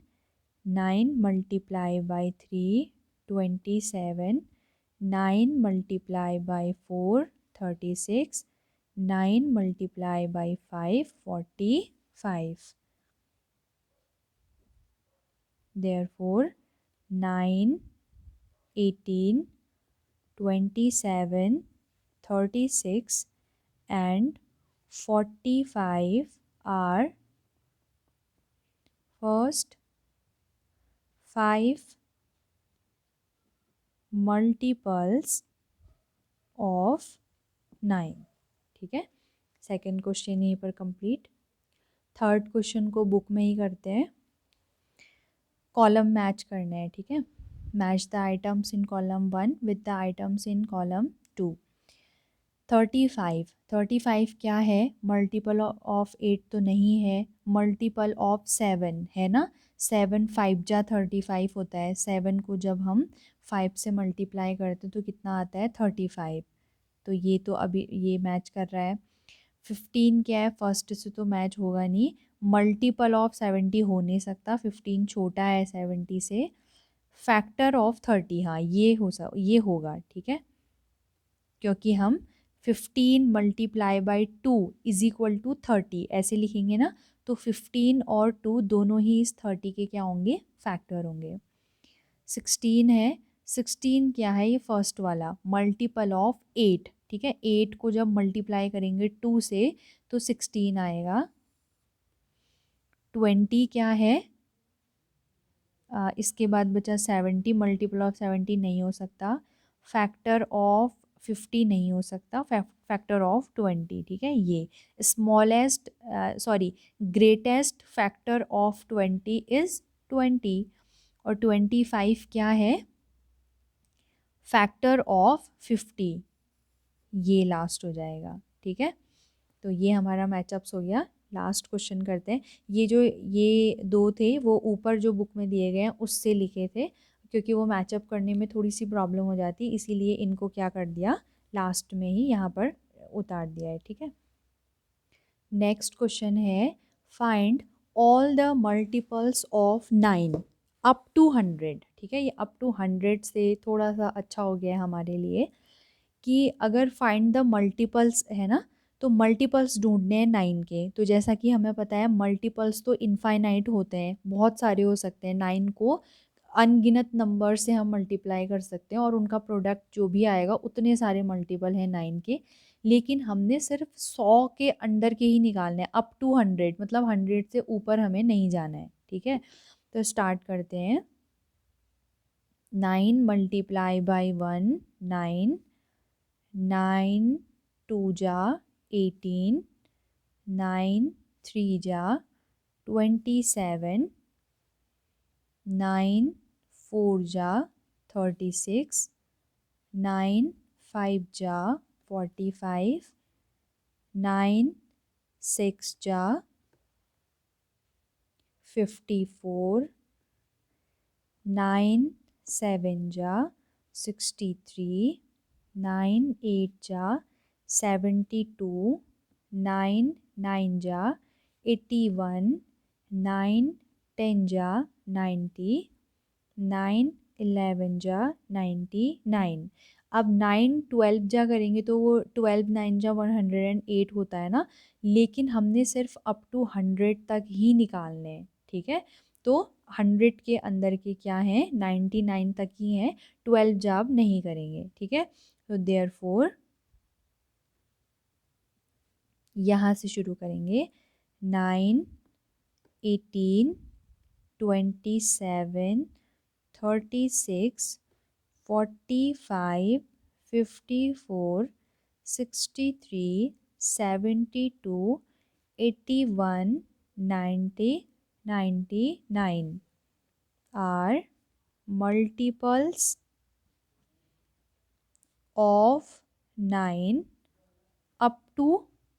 9 multiply by 3 27, 9 multiply by 4 36, 9 multiply by 5 45। Therefore 9 18 27 36 and 45 are first 5 multiples of 9। ठीक है, सेकंड क्वेश्चन यहीं पर कंप्लीट। थर्ड क्वेश्चन को बुक में ही करते हैं, कॉलम मैच करना है। ठीक है, match the items in column 1 with the items in column 2। 35 क्या है, मल्टीपल ऑफ 8 तो नहीं है, मल्टीपल ऑफ 7 है ना। 7 5 जा 35 होता है। 7 को जब हम 5 से मल्टीप्लाई करते हैं तो कितना आता है, 35। तो ये तो अभी ये मैच कर रहा है। 15 क्या है, फर्स्ट से तो मैच होगा नहीं, मल्टीपल ऑफ 70 हो नहीं सकता, 15 छोटा है 70 से। फैक्टर ऑफ 30, हाँ ये होगा, ठीक है, क्योंकि हम 15 multiply by 2 is equal to 30 ऐसे लिखेंगे ना, तो 15 और 2 दोनों ही इस 30 के क्या होंगे, फैक्टर होंगे। 16 है, 16 क्या है, ये फर्स्ट वाला मल्टीपल ऑफ 8, ठीक है, 8 को जब मल्टीप्लाई करेंगे 2 से तो 16 आएगा। 20 क्या है, इसके बाद बचा 70, मल्टीपल ऑफ 70 नहीं हो सकता, फैक्टर ऑफ 50 नहीं हो सकता, फैक्टर ऑफ 20, ठीक है। ये smallest greatest factor of 20 is 20। और 25 क्या है, फैक्टर ऑफ 50, ये लास्ट हो जाएगा, ठीक है। तो ये हमारा मैचअप्स हो गया। लास्ट क्वेश्चन करते हैं। ये दो थे वो ऊपर जो बुक में दिए गए हैं उससे लिखे थे, क्योंकि वो मैचअप करने में थोड़ी सी प्रॉब्लम हो जाती, इसीलिए इनको क्या कर दिया, लास्ट में ही यहाँ पर उतार दिया है, ठीक है। नेक्स्ट क्वेश्चन है, find all the multiples of 9 up to 100, ठीक है। ये अप टू 100 से थोड़ा सा अच्छा हो गया है हमारे लिए, कि अगर फाइंड द मल्टीपल्स है ना, तो मल्टीपल्स ढूंढने हैं 9 के। तो जैसा कि हमें पता है मल्टीपल्स तो इनफाइनाइट होते हैं, बहुत सारे हो सकते हैं। 9 को अनगिनत नंबर से हम मल्टीप्लाई कर सकते हैं और उनका प्रोडक्ट जो भी आएगा उतने सारे मल्टीपल हैं 9 के। लेकिन हमने सिर्फ 100 के अंडर के ही निकालने हैं, अप टू 100, मतलब 100 से ऊपर हमें नहीं जाना है, ठीक है। तो स्टार्ट करते हैं। 9 मल्टीप्लाई बाई 1 9, 9 2 जा 18, 9 3 जा 27, 9 4 जा 36, 9 5 जा 45, 9 6 जा 54, 9 7 जा 63, 9 8 जा 72, 9 9 जा 81, 9 10 जा 90, 9 11 जा 99। अब 9 12 जा करेंगे तो वो 12 9 जा 108 होता है ना, लेकिन हमने सिर्फ अप टू 100 तक ही निकालने हैं, ठीक है। तो 100 के अंदर के क्या हैं, 99 तक ही हैं, 12 जाब नहीं करेंगे, ठीक है। तो देयरफॉर यहाँ से शुरू करेंगे, 9 18 27 36 45 54 63 72 81 90 99 are multiples of 9 up to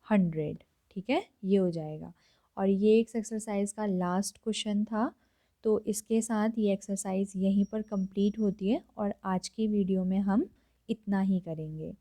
100, ठीक है, ये हो जाएगा। और ये एक एक्सरसाइज का लास्ट क्वेश्चन था, तो इसके साथ ये एक्सरसाइज यहीं पर कंप्लीट होती है और आज की वीडियो में हम इतना ही करेंगे।